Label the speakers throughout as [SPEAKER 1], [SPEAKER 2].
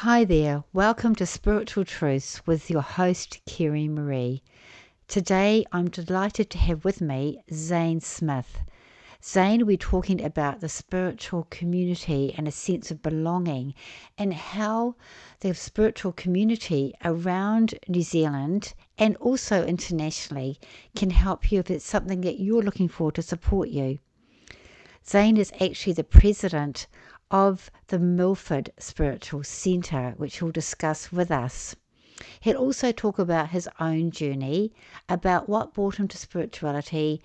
[SPEAKER 1] Hi there, welcome to Spiritual Truths with your host Kerry-Marie. Today I'm delighted to have with me Zane Smith. Zane, we're talking about the spiritual community and a sense of belonging and how the spiritual community around New Zealand and also internationally can help you if it's something that you're looking for to support you. Zane is actually the president of the Milford Spiritual Centre, which he'll discuss with us. He'll also talk about his own journey, about what brought him to spirituality,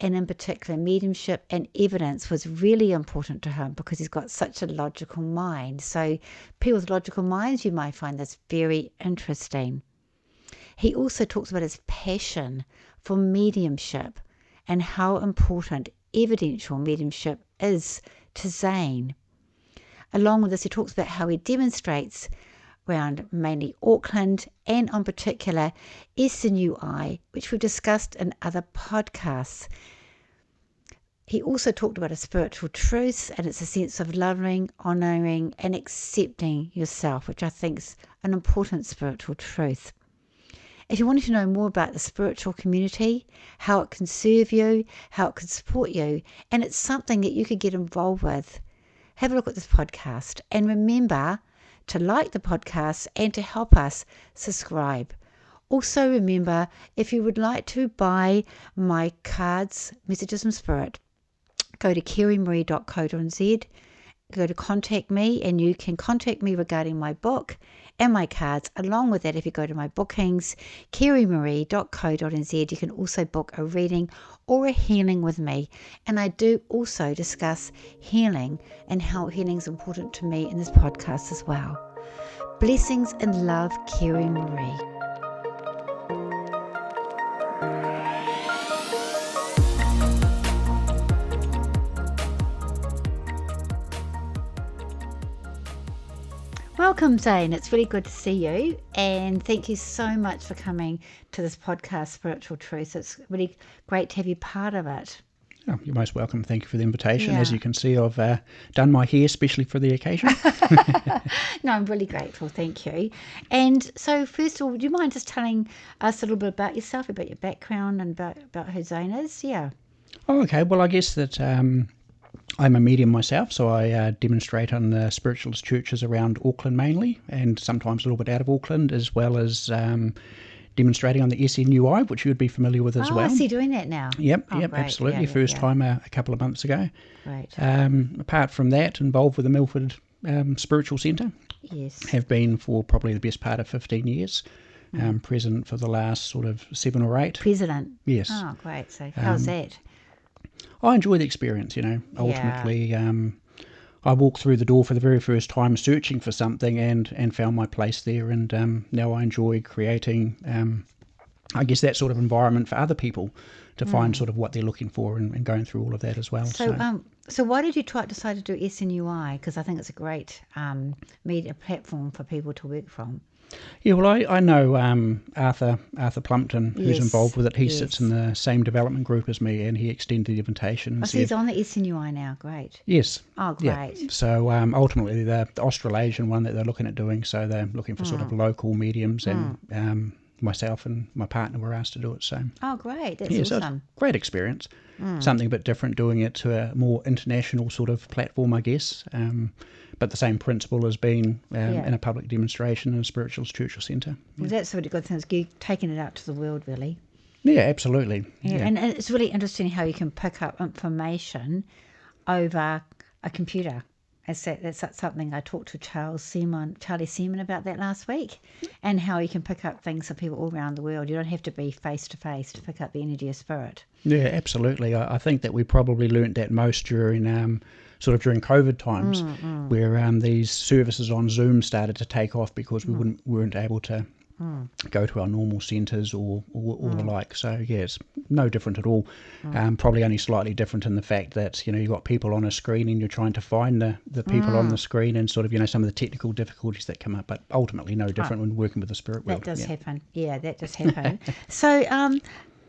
[SPEAKER 1] and in particular mediumship and evidence was really important to him because he's got such a logical mind. So people with logical minds, you might find this very interesting. He also talks about his passion for mediumship and how important evidential mediumship is to Zane. Along with this, he talks about how he demonstrates around mainly Auckland and in particular SNUI, which we've discussed in other podcasts. He also talked about a spiritual truth, and it's a sense of loving, honouring and accepting yourself, which I think is an important spiritual truth. If you wanted to know more about the spiritual community, how it can serve you, how it can support you, and it's something that you could get involved with, have a look at this podcast. And remember to like the podcast and to help us subscribe. Also remember, if you would like to buy my cards, Messages from Spirit, go to kerry-marie.co.nz, go to contact me, and you can contact me regarding my book and my cards. Along with that, if you go to my bookings, kerry-marie.co.nz, you can also book a reading or a healing with me. And I do also discuss healing and how healing is important to me in this podcast as well. Blessings and love, Kerry-Marie. Welcome, Zane. It's really good to see you, and thank you so much for coming to this podcast, Spiritual Truth. It's really great to have you part of it.
[SPEAKER 2] Oh, you're most welcome. Thank you for the invitation.
[SPEAKER 1] Yeah.
[SPEAKER 2] As you can see, I've done my hair specially for the occasion.
[SPEAKER 1] No, I'm really grateful. Thank you. And so, first of all, would you mind just telling us a little bit about yourself, about your background, and about who Zane is? Yeah.
[SPEAKER 2] Oh, okay. Well, I guess that I'm a medium myself, so I demonstrate on the spiritualist churches around Auckland mainly, and sometimes a little bit out of Auckland, as well as demonstrating on the SNUI, which you would be familiar with as well.
[SPEAKER 1] I see you doing that now.
[SPEAKER 2] Yep,
[SPEAKER 1] Great.
[SPEAKER 2] absolutely. First time a couple of months ago.
[SPEAKER 1] Great.
[SPEAKER 2] Apart from that, involved with the Milford Spiritual Centre.
[SPEAKER 1] Yes.
[SPEAKER 2] Have been for probably the best part of 15 years. President for the last sort of 7 or 8.
[SPEAKER 1] President.
[SPEAKER 2] Yes.
[SPEAKER 1] Oh, great. So how's that?
[SPEAKER 2] I enjoy the experience, ultimately. I walked through the door for the very first time searching for something and found my place there, and now I enjoy creating I guess that sort of environment for other people to find sort of what they're looking for and going through all of that as well.
[SPEAKER 1] So why did you decide to do SNUI? Because I think it's a great media platform for people to work from.
[SPEAKER 2] Yeah, well, I know Arthur Plumpton, who's
[SPEAKER 1] Yes,
[SPEAKER 2] involved with it. He
[SPEAKER 1] yes.
[SPEAKER 2] sits in the same development group as me, and he extended the invitation. And
[SPEAKER 1] So he's on the SNUI now. Great.
[SPEAKER 2] Yes.
[SPEAKER 1] Oh, great.
[SPEAKER 2] Yeah. So ultimately, the Australasian one that they're looking at doing, so they're looking for sort of local mediums, and myself and my partner were asked to do it. So
[SPEAKER 1] Oh, great. That's
[SPEAKER 2] yeah, so
[SPEAKER 1] awesome.
[SPEAKER 2] it's a great experience. Something a bit different, doing it to a more international sort of platform, I guess. But the same principle as being in a public demonstration in a spiritualist church centre.
[SPEAKER 1] Well, that's a really good thing. You're taking it out to the world, really.
[SPEAKER 2] Yeah, absolutely.
[SPEAKER 1] Yeah. And it's really interesting how you can pick up information over a computer. That's something I talked to Charlie Seaman about that last week, and how you can pick up things for people all around the world. You don't have to be face to face to pick up the energy of spirit.
[SPEAKER 2] Yeah, absolutely. I think that we probably learnt that most during during COVID times, where these services on Zoom started to take off because we weren't able to go to our normal centres or the like. So yeah, it's no different at all. Probably only slightly different in the fact that you've got people on a screen and you're trying to find the people on the screen, and sort of some of the technical difficulties that come up. But ultimately, no different when working with the spirit world.
[SPEAKER 1] That does happen. Yeah, that does happen. So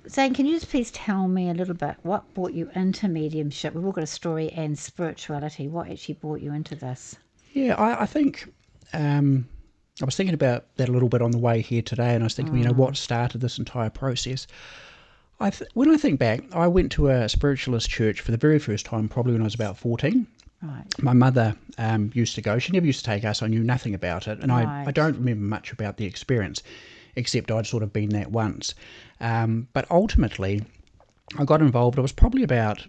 [SPEAKER 1] Zane, can you just please tell me a little bit what brought you into mediumship? We've all got a story, and spirituality. What actually brought you into this?
[SPEAKER 2] Yeah, I think I was thinking about that a little bit on the way here today, and I was thinking, what started this entire process? When I think back, I went to a spiritualist church for the very first time probably when I was about 14.
[SPEAKER 1] Right.
[SPEAKER 2] My mother used to go. She never used to take us. I knew nothing about it, and I don't remember much about the experience, except I'd sort of been that once. But ultimately, I got involved. I was probably about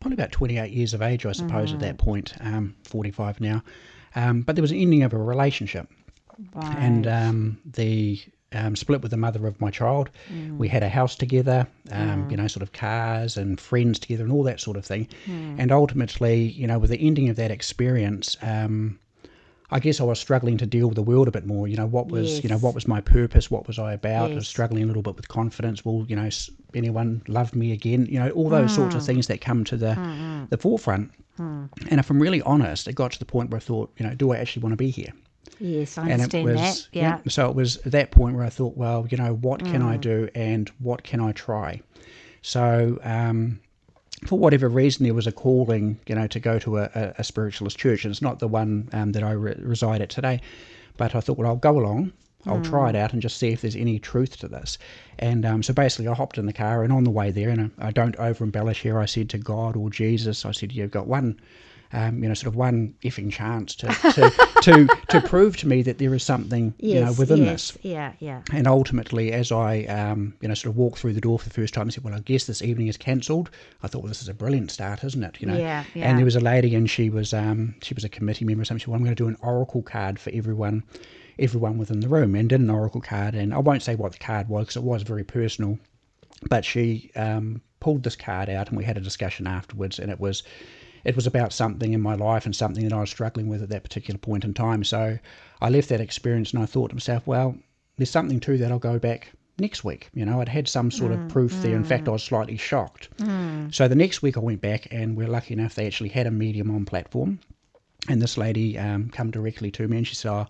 [SPEAKER 2] 28 years of age, I suppose, at that point, 45 now. But there was an ending of a relationship.
[SPEAKER 1] Right.
[SPEAKER 2] And the split with the mother of my child. We had a house together, sort of cars and friends together and all that sort of thing. And ultimately, with the ending of that experience, I guess I was struggling to deal with the world a bit more. What was my purpose? What was I about? I was struggling a little bit with confidence. Will, anyone love me again? All those sorts of things that come to the forefront. And if I'm really honest, it got to the point where I thought, do I actually want to be here?
[SPEAKER 1] Yes, I understand that. Yeah.
[SPEAKER 2] So it was at that point where I thought, well, what can I do and what can I try? So for whatever reason, there was a calling, to go to a spiritualist church. And it's not the one that I reside at today. But I thought, well, I'll go along. I'll try it out and just see if there's any truth to this. And so basically I hopped in the car, and on the way there, and I don't over-embellish here, I said to God or Jesus, I said, you've got one one effing chance to prove to me that there is something, within this.
[SPEAKER 1] Yeah.
[SPEAKER 2] And ultimately, as I, sort of walked through the door for the first time, I said, well, I guess this evening is cancelled. I thought, well, this is a brilliant start, isn't it?
[SPEAKER 1] Yeah.
[SPEAKER 2] And there was a lady, and she was a committee member or something. She said, well, I'm going to do an oracle card for everyone within the room, and did an oracle card. And I won't say what the card was because it was very personal, but she pulled this card out, and we had a discussion afterwards, and it was about something in my life and something that I was struggling with at that particular point in time. So I left that experience, and I thought to myself, well, there's something to that. I'll go back next week. I'd had some sort of proof there. In fact, I was slightly shocked. So the next week I went back, and we're lucky enough they actually had a medium on platform. And this lady come directly to me, and she said,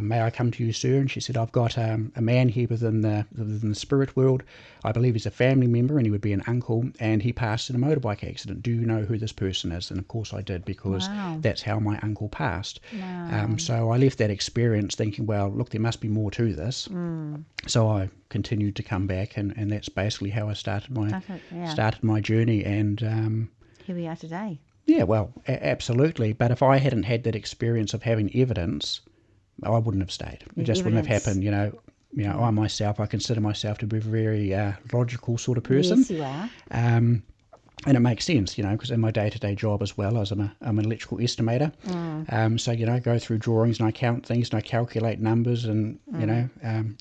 [SPEAKER 2] may I come to you, sir? And she said, I've got a man here within the spirit world. I believe he's a family member, and he would be an uncle, and he passed in a motorbike accident. Do you know who this person is? And of course I did, because that's how my uncle passed. So I left that experience thinking, well, look, there must be more to this. So I continued to come back, and that's basically how I started my journey. And
[SPEAKER 1] here we are today.
[SPEAKER 2] Yeah, well, absolutely. But if I hadn't had that experience of having evidence, I wouldn't have stayed. It just wouldn't have happened. I myself, I consider myself to be a very logical sort of person.
[SPEAKER 1] Yes, you are.
[SPEAKER 2] And it makes sense, because in my day-to-day job as well, I'm an electrical estimator. So, I go through drawings, and I count things, and I calculate numbers, and,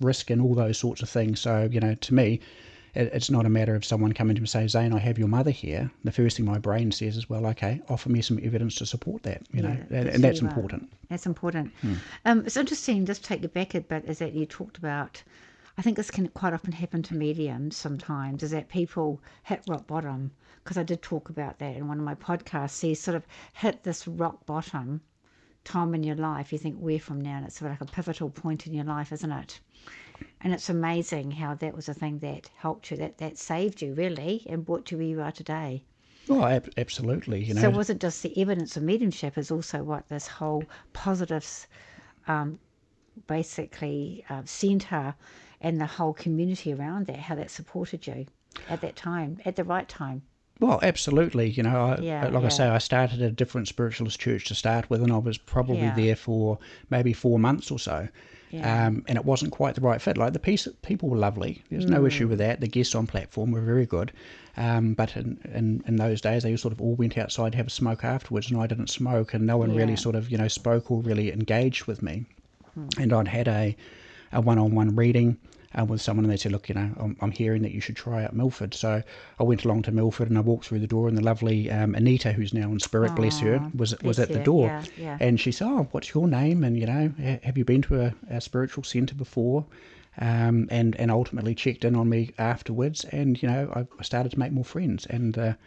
[SPEAKER 2] risk and all those sorts of things. So, to me, it's not a matter of someone coming to me and say, Zane, I have your mother here. The first thing my brain says is, well, okay, offer me some evidence to support that, and that's important.
[SPEAKER 1] That's important. It's interesting, just take it back a bit, is that you talked about, I think this can quite often happen to mediums sometimes, is that people hit rock bottom, because I did talk about that in one of my podcasts. So you sort of hit this rock bottom time in your life, you think, where from now? And it's sort of like a pivotal point in your life, isn't it? And it's amazing how that was a thing that helped you, that saved you, really, and brought you where you are today.
[SPEAKER 2] Oh, absolutely.
[SPEAKER 1] So it wasn't just the evidence of mediumship, it's also what this whole positive, centre and the whole community around that, how that supported you at that time, at the right time.
[SPEAKER 2] Well, absolutely. I say, I started at a different spiritualist church to start with, and I was probably there for maybe 4 months or so. And it wasn't quite the right fit. Like, people were lovely. There's no issue with that. The guests on platform were very good. But in those days, they sort of all went outside to have a smoke afterwards, and I didn't smoke, and no one really sort of, spoke or really engaged with me. And I'd had a one-on-one reading with someone, and they said, look, I'm hearing that you should try out Milford. So I went along to Milford, and I walked through the door, and the lovely Anita, who's now in spirit, bless her, was at the door. And she said, oh, what's your name? And, have you been to a spiritual centre before? And ultimately checked in on me afterwards, and, I started to make more friends. And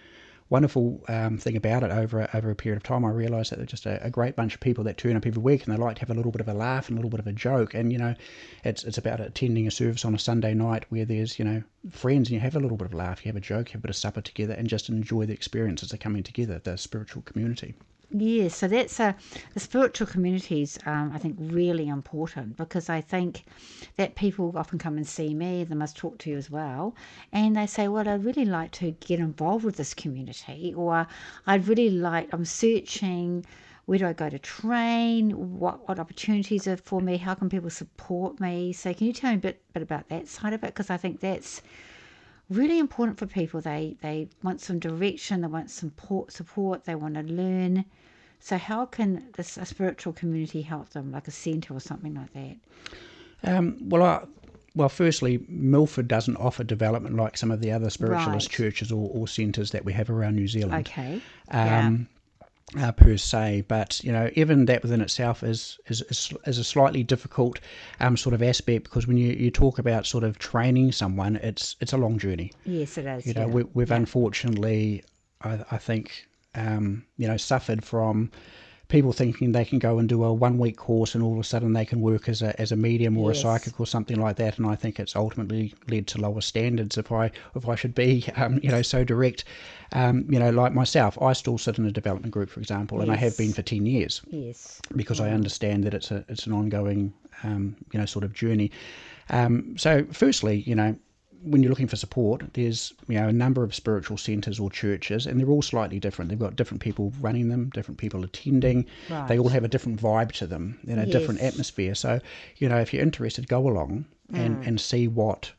[SPEAKER 2] wonderful thing about it, over a period of time, I realised that they're just a great bunch of people that turn up every week, and they like to have a little bit of a laugh and a little bit of a joke. And it's about attending a service on a Sunday night where there's friends, and you have a little bit of a laugh, you have a joke, you have a bit of supper together, and just enjoy the experience as they're coming together, the spiritual community.
[SPEAKER 1] Yeah, so the spiritual communities, I think, really important, because I think that people often come and see me, they must talk to you as well, and they say, well, I'd really like to get involved with this community, or I'm searching, where do I go to train, what opportunities are for me, how can people support me? So can you tell me a bit about that side of it? Because I think that's really important for people. They want some direction, they want some support, they want to learn. So how can a spiritual community help them, like a centre or something like that?
[SPEAKER 2] Well, firstly, Milford doesn't offer development like some of the other spiritualist
[SPEAKER 1] Right.
[SPEAKER 2] churches or centres that we have around New Zealand.
[SPEAKER 1] Okay. Yeah.
[SPEAKER 2] Per se, but even that within itself is a slightly difficult sort of aspect, because when you talk about sort of training someone, it's a long journey.
[SPEAKER 1] Yes, it is. Yeah.
[SPEAKER 2] We've
[SPEAKER 1] Yeah.
[SPEAKER 2] unfortunately, I think, suffered from people thinking they can go and do a 1 week course and all of a sudden they can work as a medium or a
[SPEAKER 1] Yes.
[SPEAKER 2] psychic or something like that. And I think it's ultimately led to lower standards. If I should be, so direct, like myself, I still sit in a development group, for example, and I have been
[SPEAKER 1] Yes.
[SPEAKER 2] for 10 years
[SPEAKER 1] Yes.
[SPEAKER 2] because I understand that it's an ongoing, sort of journey. So firstly, when you're looking for support, there's a number of spiritual centres or churches, and they're all slightly different. They've got different people running them, different people attending. They all
[SPEAKER 1] Right.
[SPEAKER 2] have a different vibe to them, different
[SPEAKER 1] Yes.
[SPEAKER 2] atmosphere. So, if you're interested, go along and see what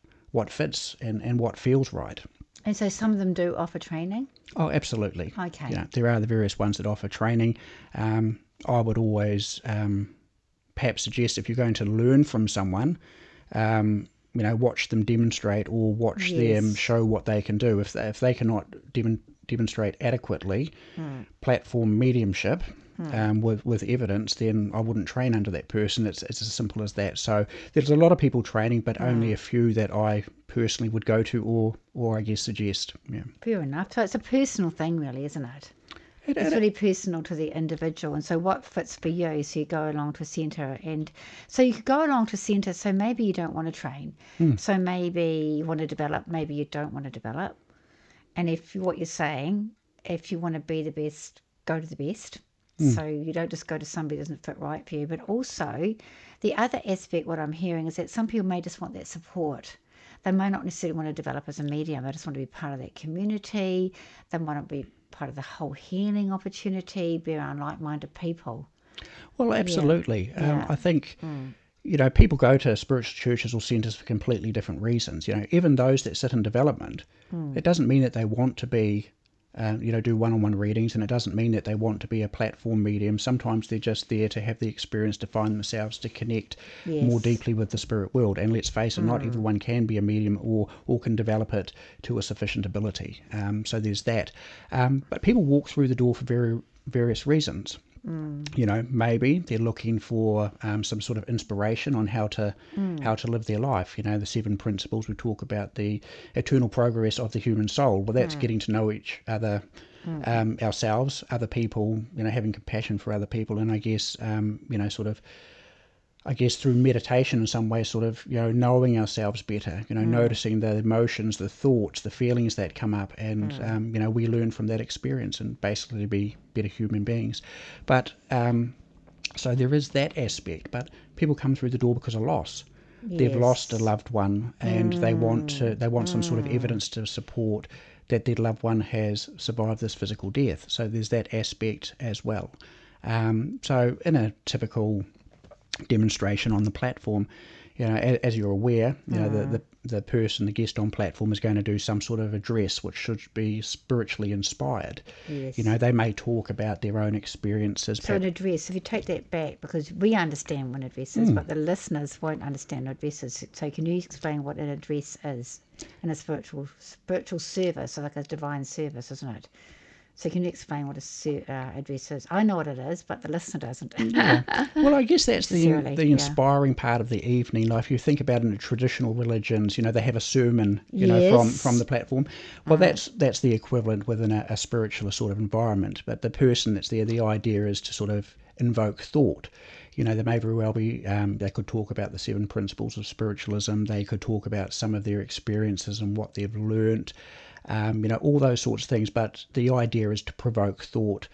[SPEAKER 2] fits and what feels right.
[SPEAKER 1] And so some of them do offer training.
[SPEAKER 2] Oh, absolutely.
[SPEAKER 1] Okay.
[SPEAKER 2] There are the various ones that offer training. I would always perhaps suggest, if you're going to learn from someone, watch them demonstrate or watch them
[SPEAKER 1] Yes.
[SPEAKER 2] show what they can do. If they cannot demonstrate adequately platform mediumship with evidence, then I wouldn't train under that person. It's as simple as that. So there's a lot of people training, but only a few that I personally would go to or I guess suggest. Yeah.
[SPEAKER 1] Fair enough. So it's a personal thing, really, isn't it?
[SPEAKER 2] It,
[SPEAKER 1] It's
[SPEAKER 2] it,
[SPEAKER 1] really personal to the individual, and so what fits for you. So you go along to a centre, and so you could go along to a centre. So maybe you don't want to train, so maybe you want to develop, maybe you don't want to develop. And if what you're saying, if you want to be the best, go to the best. So you don't just go to somebody that doesn't fit right for you. But also, the other aspect, what I'm hearing, is that some people may just want that support. They may not necessarily want to develop as a medium. They just want to be part of that community. They want to be part of the whole healing opportunity, be around like-minded people.
[SPEAKER 2] well,
[SPEAKER 1] Yeah.
[SPEAKER 2] absolutely.
[SPEAKER 1] Yeah.
[SPEAKER 2] I think people go to spiritual churches or centres for completely different reasons. Even those that sit in development, it doesn't mean that they want to be, do one-on-one readings, and it doesn't mean that they want to be a platform medium. Sometimes they're just there to have the experience, to find themselves, to connect more
[SPEAKER 1] Yes.
[SPEAKER 2] deeply with the spirit world. And let's face it, not everyone can be a medium or can develop it to a sufficient ability. So there's that. But people walk through the door for various reasons. Maybe they're looking for some sort of inspiration on how to live their life. The 7 principles, we talk about the eternal progress of the human soul. Well, that's getting to know each other, ourselves, other people, having compassion for other people, and I guess through meditation in some way, sort of, knowing ourselves better, noticing the emotions, the thoughts, the feelings that come up, and, we learn from that experience and basically be better human beings. But, so there is that aspect, but people come through the door because of loss. They've lost a
[SPEAKER 1] Yes.
[SPEAKER 2] loved one, and they want some sort of evidence to support that their loved one has survived this physical death. So there's that aspect as well. So in a typical demonstration on the platform, as you're aware, the person, the guest on platform, is going to do some sort of address which should be spiritually inspired.
[SPEAKER 1] Yes.
[SPEAKER 2] They may talk about their own experiences.
[SPEAKER 1] So an address, if you take that back, because we understand what an address is, but the listeners won't understand what address is. So can you explain what an address is in a spiritual service, so like a divine service, isn't it? So can you explain what a address is? I know what it is, but the listener doesn't.
[SPEAKER 2] Yeah. Well, I guess that's the
[SPEAKER 1] Necessarily, yeah.
[SPEAKER 2] inspiring part of the evening. Like if you think about it in the traditional religions, they have a sermon, from
[SPEAKER 1] Yes.
[SPEAKER 2] the platform. Well, that's the equivalent within a spiritual sort of environment. But the person that's there, the idea is to sort of invoke thought. They may very well be, they could talk about the 7 principles of spiritualism. They could talk about some of their experiences and what they've learnt, all those sorts of things. But the idea is to provoke thought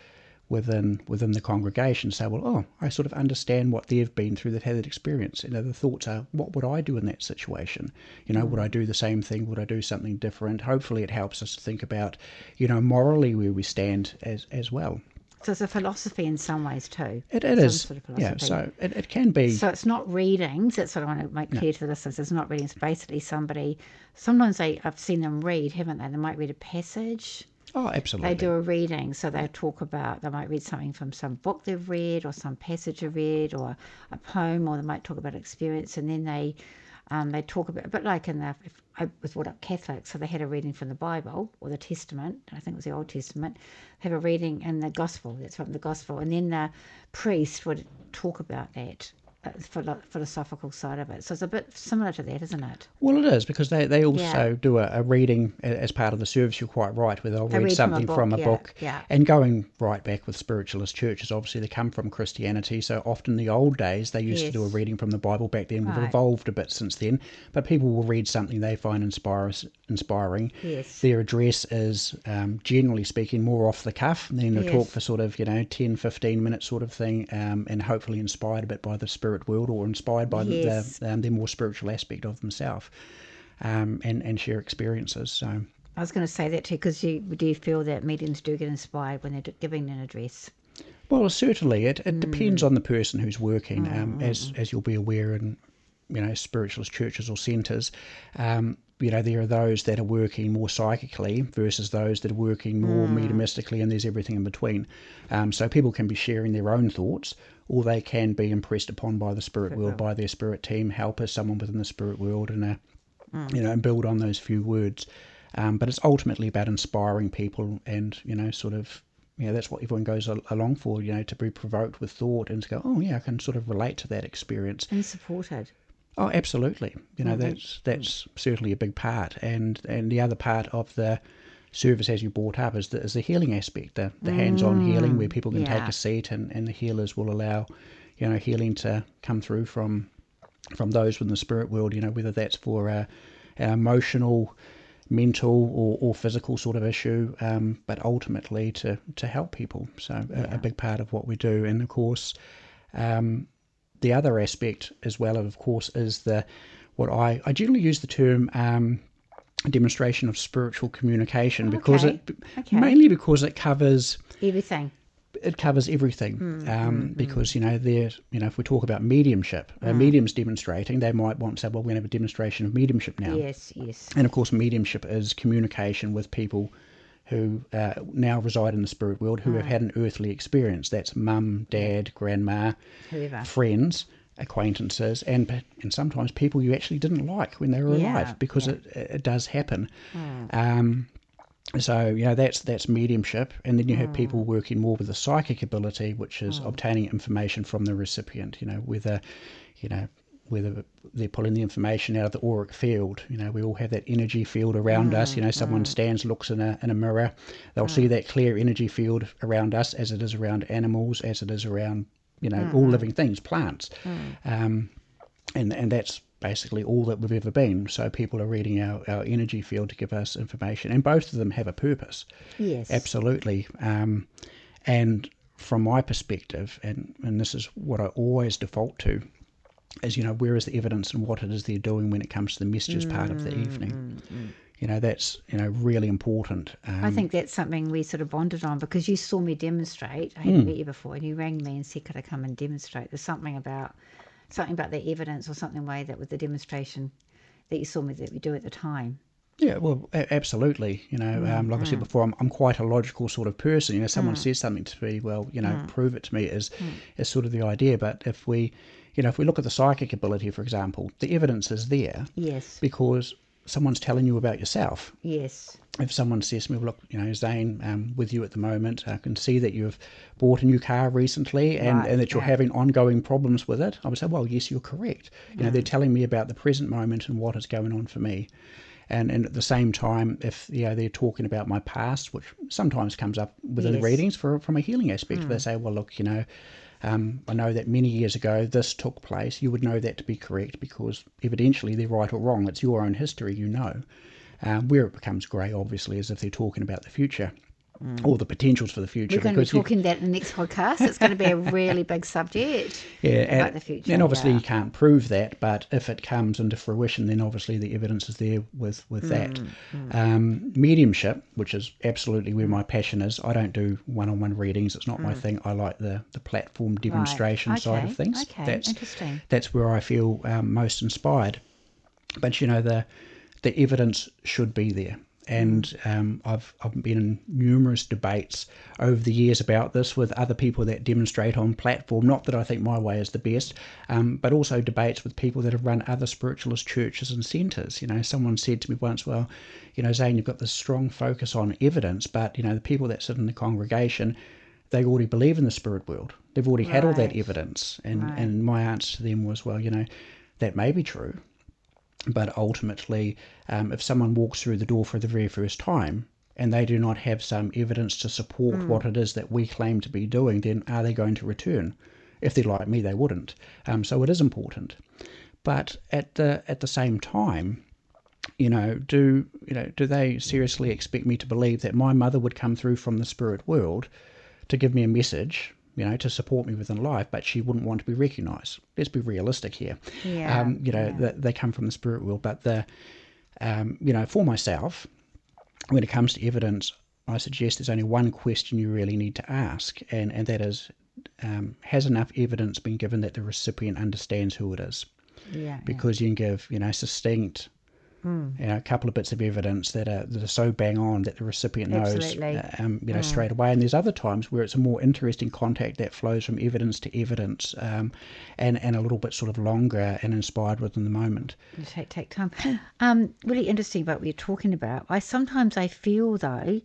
[SPEAKER 2] within the congregation, say, well, oh, I sort of understand what they've been through, that had that experience. The thoughts are, what would I do in that situation? Would I do the same thing? Would I do something different? Hopefully it helps us to think about, morally where we stand as well.
[SPEAKER 1] So it's a philosophy in some ways too.
[SPEAKER 2] It
[SPEAKER 1] some
[SPEAKER 2] is,
[SPEAKER 1] sort of philosophy.
[SPEAKER 2] yeah. So it can be.
[SPEAKER 1] So it's not readings. That's what I want to make clear to the listeners. It's not readings. Basically, sometimes I've seen them read, haven't they? They might read a passage.
[SPEAKER 2] Oh, absolutely.
[SPEAKER 1] They do a reading, so they might read something from some book they've read, or some passage they've read, or a poem, or they might talk about experience, and then they talk about, but like I was brought up Catholic, so they had a reading from the Bible or the Testament. I think it was the Old Testament. Have a reading in the Gospel. That's from the Gospel, and then the priest would talk about that philosophical side of it. So it's a bit similar to that, isn't it?
[SPEAKER 2] Well, it is, because they also do a reading as part of the service. You're quite right, where they'll read something from a book. And going right back with spiritualist churches, obviously they come from Christianity, so often in the old days they used to do a reading from the Bible. Back then we've evolved a bit since then, but people will read something they find inspiring.
[SPEAKER 1] Yes.
[SPEAKER 2] Their address is generally speaking more off the cuff, and then they'll talk for sort of 10-15 minutes sort of thing, and hopefully inspired a bit by the spirit world, or inspired by the more spiritual aspect of themselves, and share experiences. So
[SPEAKER 1] I was going to say that too, because do you feel that mediums do get inspired when they're giving an address?
[SPEAKER 2] Well, certainly it depends on the person who's working, as you'll be aware in spiritualist churches or centres. There are those that are working more psychically versus those that are working more mediumistically, and there's everything in between. So people can be sharing their own thoughts, or they can be impressed upon by the spirit world, by their spirit team, helpers, someone within the spirit world, and and build on those few words. But it's ultimately about inspiring people, and that's what everyone goes along for, to be provoked with thought and to go, oh yeah, I can sort of relate to that experience.
[SPEAKER 1] And supported.
[SPEAKER 2] Oh, absolutely. That's certainly a big part. And the other part of the service, as you brought up, is the healing aspect, the hands-on healing, where people can take a seat, and the healers will allow, healing to come through from those within the spirit world, whether that's for an emotional, mental or physical sort of issue, but ultimately to help people. So a big part of what we do. And of course, the other aspect as well, of course, is what I generally use the term demonstration of spiritual communication, because mainly because it covers
[SPEAKER 1] everything.
[SPEAKER 2] It covers everything, because if we talk about mediumship, mediums demonstrating, they might want to say, well, we're going to have a demonstration of mediumship now.
[SPEAKER 1] Yes.
[SPEAKER 2] And of course, mediumship is communication with people who now reside in the spirit world, who have had an earthly experience. That's mum, dad, grandma,
[SPEAKER 1] whoever,
[SPEAKER 2] friends, acquaintances, and sometimes people you actually didn't like when they were alive, because it does happen. So that's mediumship. And then you have people working more with the psychic ability, which is obtaining information from the recipient, whether they're pulling the information out of the auric field. We all have that energy field around us. Someone stands, looks in a mirror, they'll see that clear energy field around us, as it is around animals, as it is around all living things, plants, and that's basically all that we've ever been. So people are reading our energy field to give us information, and both of them have a purpose.
[SPEAKER 1] Yes,
[SPEAKER 2] absolutely. And from my perspective, and this is what I always default to, is where is the evidence and what it is they're doing when it comes to the messages part of the evening. That's really important.
[SPEAKER 1] I think that's something we sort of bonded on, because you saw me demonstrate. I hadn't met you before, and you rang me and said, could I come and demonstrate? There's something about the evidence, or something way that with the demonstration that you saw me that we do at the time.
[SPEAKER 2] Yeah, well, absolutely. Like I said before, I'm quite a logical sort of person. Someone says something to me, well, prove it to me is sort of the idea. But if we look at the psychic ability, for example, the evidence is there.
[SPEAKER 1] Yes.
[SPEAKER 2] Because someone's telling you about yourself.
[SPEAKER 1] Yes.
[SPEAKER 2] If someone says to me, look, Zane, with you at the moment, I can see that you've bought a new car recently, and that you're having ongoing problems with it, I would say, well, yes, you're correct. They're telling me about the present moment and what is going on for me. And at the same time, if they're talking about my past, which sometimes comes up within the readings from a healing aspect, they say, well, look, I know that many years ago this took place. You would know that to be correct, because evidentially they're right or wrong. It's your own history, Where it becomes grey, obviously, is if they're talking about the future. or the potentials for the future.
[SPEAKER 1] We're going to be
[SPEAKER 2] Because
[SPEAKER 1] talking that in the next podcast. It's going to be a really big subject about the future.
[SPEAKER 2] And obviously you can't prove that, but if it comes into fruition, then obviously the evidence is there with that. Mediumship, which is absolutely where my passion is. I don't do one-on-one readings. It's not my thing. I like the platform demonstration side of things.
[SPEAKER 1] Okay,
[SPEAKER 2] That's
[SPEAKER 1] interesting.
[SPEAKER 2] That's where I feel most inspired. But you know, the evidence should be there. And I've been in numerous debates over the years about this with other people that demonstrate on platform. Not that I think my way is the best, but also debates with people that have run other spiritualist churches and centres. You know, someone said to me once, well, you know, Zane, you've got this strong focus on evidence, but, you know, the people that sit in the congregation, they already believe in the spirit world. They've already had all that evidence. And my answer to them was, well, you know, that may be true. But ultimately, if someone walks through the door for the very first time and they do not have some evidence to support what it is that we claim to be doing, then are they going to return? If they're like me, they wouldn't. So it is important. But at the same time, do they seriously expect me to believe that my mother would come through from the spirit world to give me a message, to support me within life, but she wouldn't want to be recognised? Let's be realistic here. They come from the spirit world, but for myself, when it comes to evidence, I suggest there's only one question you really need to ask, and that is, has enough evidence been given that the recipient understands who it is? Because you can give, succinct, a couple of bits of evidence that are so bang on that the recipient knows, straight away. And there's other times where it's a more interesting contact that flows from evidence to evidence, and a little bit sort of longer and inspired within the moment.
[SPEAKER 1] Take time. Really interesting about what you're talking about. I feel though,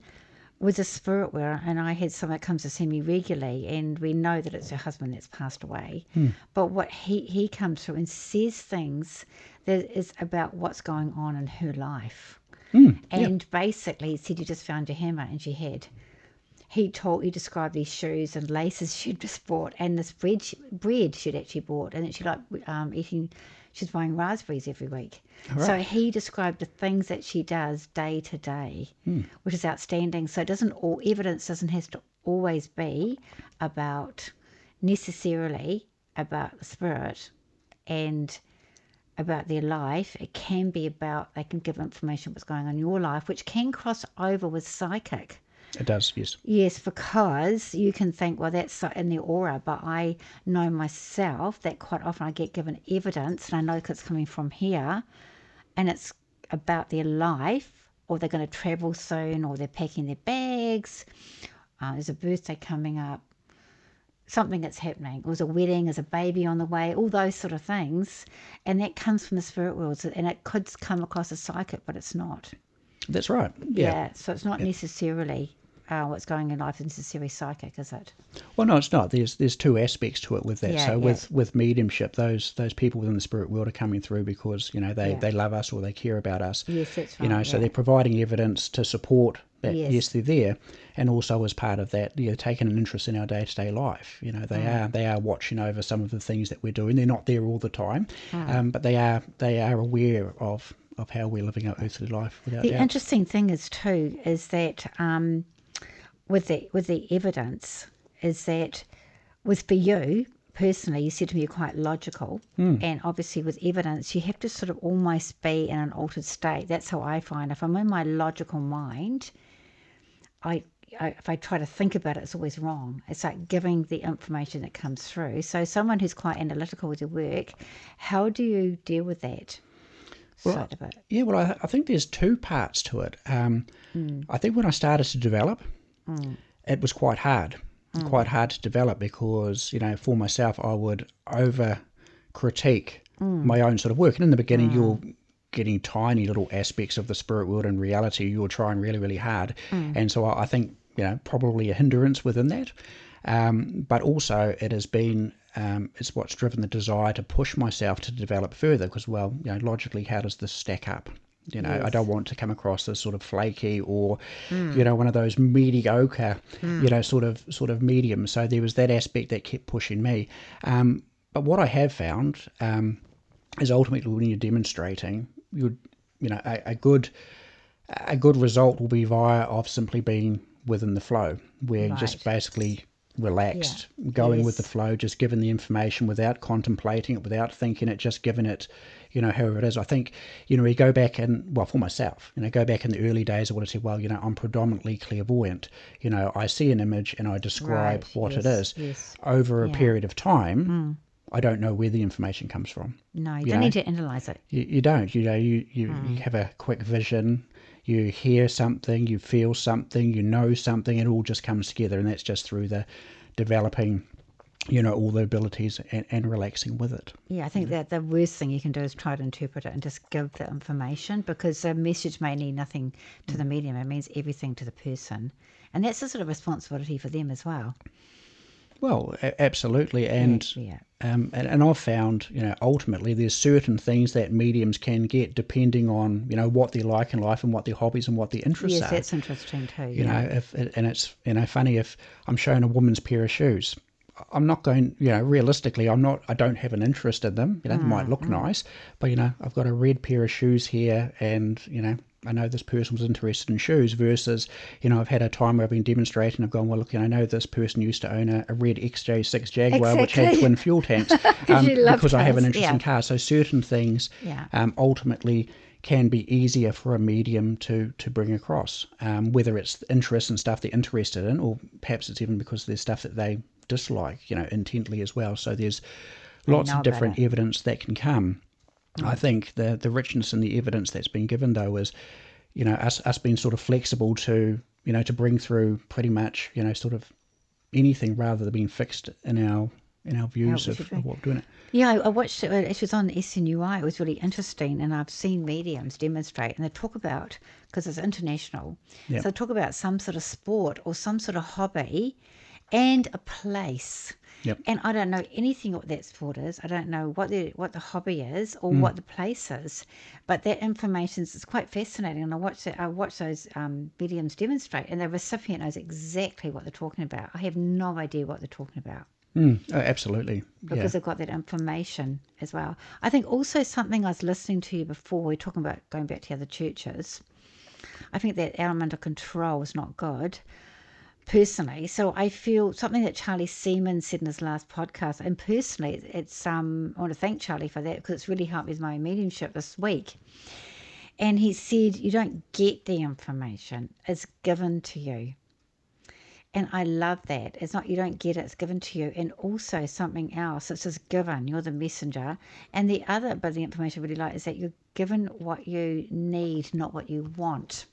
[SPEAKER 1] with the spirit world, and I had someone that comes to see me regularly, and we know that it's her husband that's passed away. But what he comes through and says things that is about what's going on in her life. Basically, he said, you just found your hammer, and she had. He described these shoes and laces she'd just bought, and this bread she'd actually bought, and that she liked eating. She's buying raspberries every week. Right. So he described the things that she does day to day, which is outstanding. So evidence doesn't have to always be necessarily about the spirit and about their life. It can be about, they can give information what's going on in your life, which can cross over with psychic.
[SPEAKER 2] It does, yes.
[SPEAKER 1] Yes, because you can think, well, that's in the aura, but I know myself that quite often I get given evidence, and I know it's coming from here, and it's about their life, or they're going to travel soon, or they're packing their bags, there's a birthday coming up, something that's happening, or there's a wedding, there's a baby on the way, all those sort of things, and that comes from the spirit world, and it could come across as psychic, but it's not.
[SPEAKER 2] That's right.
[SPEAKER 1] Yeah, so it's not necessarily what's going on in life is necessarily psychic, is it?
[SPEAKER 2] Well, no, it's not. There's two aspects to it with that. With mediumship, those people within the spirit world are coming through because they love us or they care about us.
[SPEAKER 1] Yes, that's right.
[SPEAKER 2] So they're providing evidence to support that. Yes, they're there, and also as part of that, taking an interest in our day-to-day life. They are watching over some of the things that we're doing. They're not there all the time, but they are aware of how we're living our earthly life. Without doubt.
[SPEAKER 1] Interesting thing is that with the evidence is that for you personally, you said to me you're quite logical, and obviously with evidence you have to sort of almost be in an altered state. That's how I find. If I'm in my logical mind, if I try to think about it, it's always wrong. It's like giving the information that comes through. So someone who's quite analytical with your work, how do you deal with that?
[SPEAKER 2] Well, I think there's two parts to it. I think when I started to develop, it was quite hard to develop because, for myself, I would over-critique my own sort of work. And in the beginning, you're getting tiny little aspects of the spirit world and reality. You're trying really, really hard. And so I think, probably a hindrance within that. But also it has been, it's what's driven the desire to push myself to develop further because, logically, how does this stack up? I don't want to come across as sort of flaky or, one of those mediocre, sort of medium. So there was that aspect that kept pushing me. But what I have found is ultimately when you're demonstrating, a good result will be via of simply being within the flow, where you're just
[SPEAKER 1] Right.
[SPEAKER 2] basically relaxed, going with the
[SPEAKER 1] Yes.
[SPEAKER 2] flow, just given the information without contemplating it, without thinking it, just giving it, however it is. I think, we go back and, well, for myself, go back in the early days, I would have said, well, I'm predominantly clairvoyant. I see an image and I describe
[SPEAKER 1] Right.
[SPEAKER 2] what it
[SPEAKER 1] Yes.
[SPEAKER 2] is.
[SPEAKER 1] Yes.
[SPEAKER 2] Over a
[SPEAKER 1] Yeah.
[SPEAKER 2] period of time, I don't know where the information comes from.
[SPEAKER 1] No, you
[SPEAKER 2] You
[SPEAKER 1] don't
[SPEAKER 2] know,
[SPEAKER 1] need to analyze it.
[SPEAKER 2] you don't. You have a quick vision, you hear something, you feel something, you know something, it all just comes together, and that's just through the developing, all the abilities and relaxing with it.
[SPEAKER 1] Yeah, I think that the worst thing you can do is try to interpret it and just give the information, because the message may mean nothing to the medium. It means everything to the person. And that's a sort of responsibility for them as well.
[SPEAKER 2] Well, absolutely, and
[SPEAKER 1] Yeah.
[SPEAKER 2] and I've found, ultimately there's certain things that mediums can get depending on, what they like in life and what their hobbies and what their interests
[SPEAKER 1] Yes,
[SPEAKER 2] are.
[SPEAKER 1] that's interesting too.
[SPEAKER 2] If and it's funny, if I'm shown a woman's pair of shoes, I'm not going, realistically, I don't have an interest in them. They might look nice, but I've got a red pair of shoes here, and I know this person was interested in shoes, versus, I've had a time where I've been demonstrating, I've gone, well, look, I know this person used to own a red XJ6 Jaguar, which had
[SPEAKER 1] Exactly.
[SPEAKER 2] twin fuel tanks,
[SPEAKER 1] You love
[SPEAKER 2] because I have an
[SPEAKER 1] cars.
[SPEAKER 2] interest in cars. So certain things,
[SPEAKER 1] Yeah.
[SPEAKER 2] ultimately can be easier for a medium to bring across, whether it's interest and stuff they're interested in, or perhaps it's even because there's stuff that they dislike, intently as well. So there's
[SPEAKER 1] They
[SPEAKER 2] lots
[SPEAKER 1] know
[SPEAKER 2] of
[SPEAKER 1] about
[SPEAKER 2] different
[SPEAKER 1] it.
[SPEAKER 2] evidence that can come. I think the richness in the evidence that's been given, though, is, us being sort of flexible to, to bring through pretty much, sort of anything, rather than being fixed in our views
[SPEAKER 1] What
[SPEAKER 2] of,
[SPEAKER 1] you're doing.
[SPEAKER 2] what we're doing it.
[SPEAKER 1] Yeah, I watched it. It was on SNUI. It was really interesting, and I've seen mediums demonstrate, and they talk about, because it's international,
[SPEAKER 2] Yeah.
[SPEAKER 1] so they talk about some sort of sport or some sort of hobby and a place.
[SPEAKER 2] Yep.
[SPEAKER 1] And I don't know anything what that sport is. I don't know what the hobby is or what the place is, but that information is quite fascinating. And I watch those mediums demonstrate, and the recipient knows exactly what they're talking about. I have no idea what they're talking about,
[SPEAKER 2] Oh, absolutely. Yeah.
[SPEAKER 1] because they've got that information as well. I think also something I was listening to you before, we're talking about going back to other churches. I think that element of control is not good, personally. So I feel something that Charlie Seaman said in his last podcast, and personally, it's I want to thank Charlie for that, because it's really helped with my mediumship this week. And he said, you don't get the information, it's given to you. And I love that. It's not, you don't get it, it's given to you. And also something else, it's just given, you're the messenger. And the other bit of the information I really like is that you're given what you need, not what you want.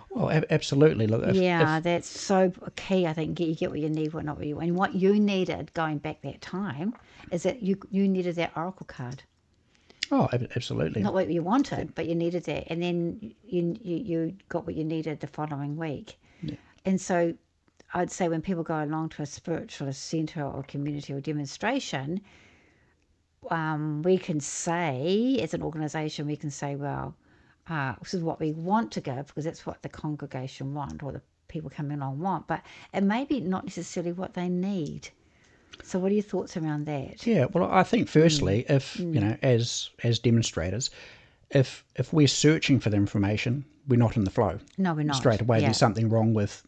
[SPEAKER 2] Well, absolutely. Look,
[SPEAKER 1] Yeah, that's so key. I think you get what you need, what not what you want. And what you needed going back that time is that you needed that oracle card.
[SPEAKER 2] Absolutely.
[SPEAKER 1] Not what you wanted, but you needed that. And then you got what you needed the following week.
[SPEAKER 2] Yeah.
[SPEAKER 1] And so I'd say when people go along to a spiritualist centre or community or demonstration, we can say, as an organisation, we can say, well, this is what we want to give, because that's what the congregation want, or the people coming along want, but it may be not necessarily what they need. So what are your thoughts around that?
[SPEAKER 2] Yeah, well, I think firstly, if as demonstrators, if we're searching for the information, we're not in the flow.
[SPEAKER 1] No, we're not.
[SPEAKER 2] Straight away,
[SPEAKER 1] Yeah.
[SPEAKER 2] there's something wrong with,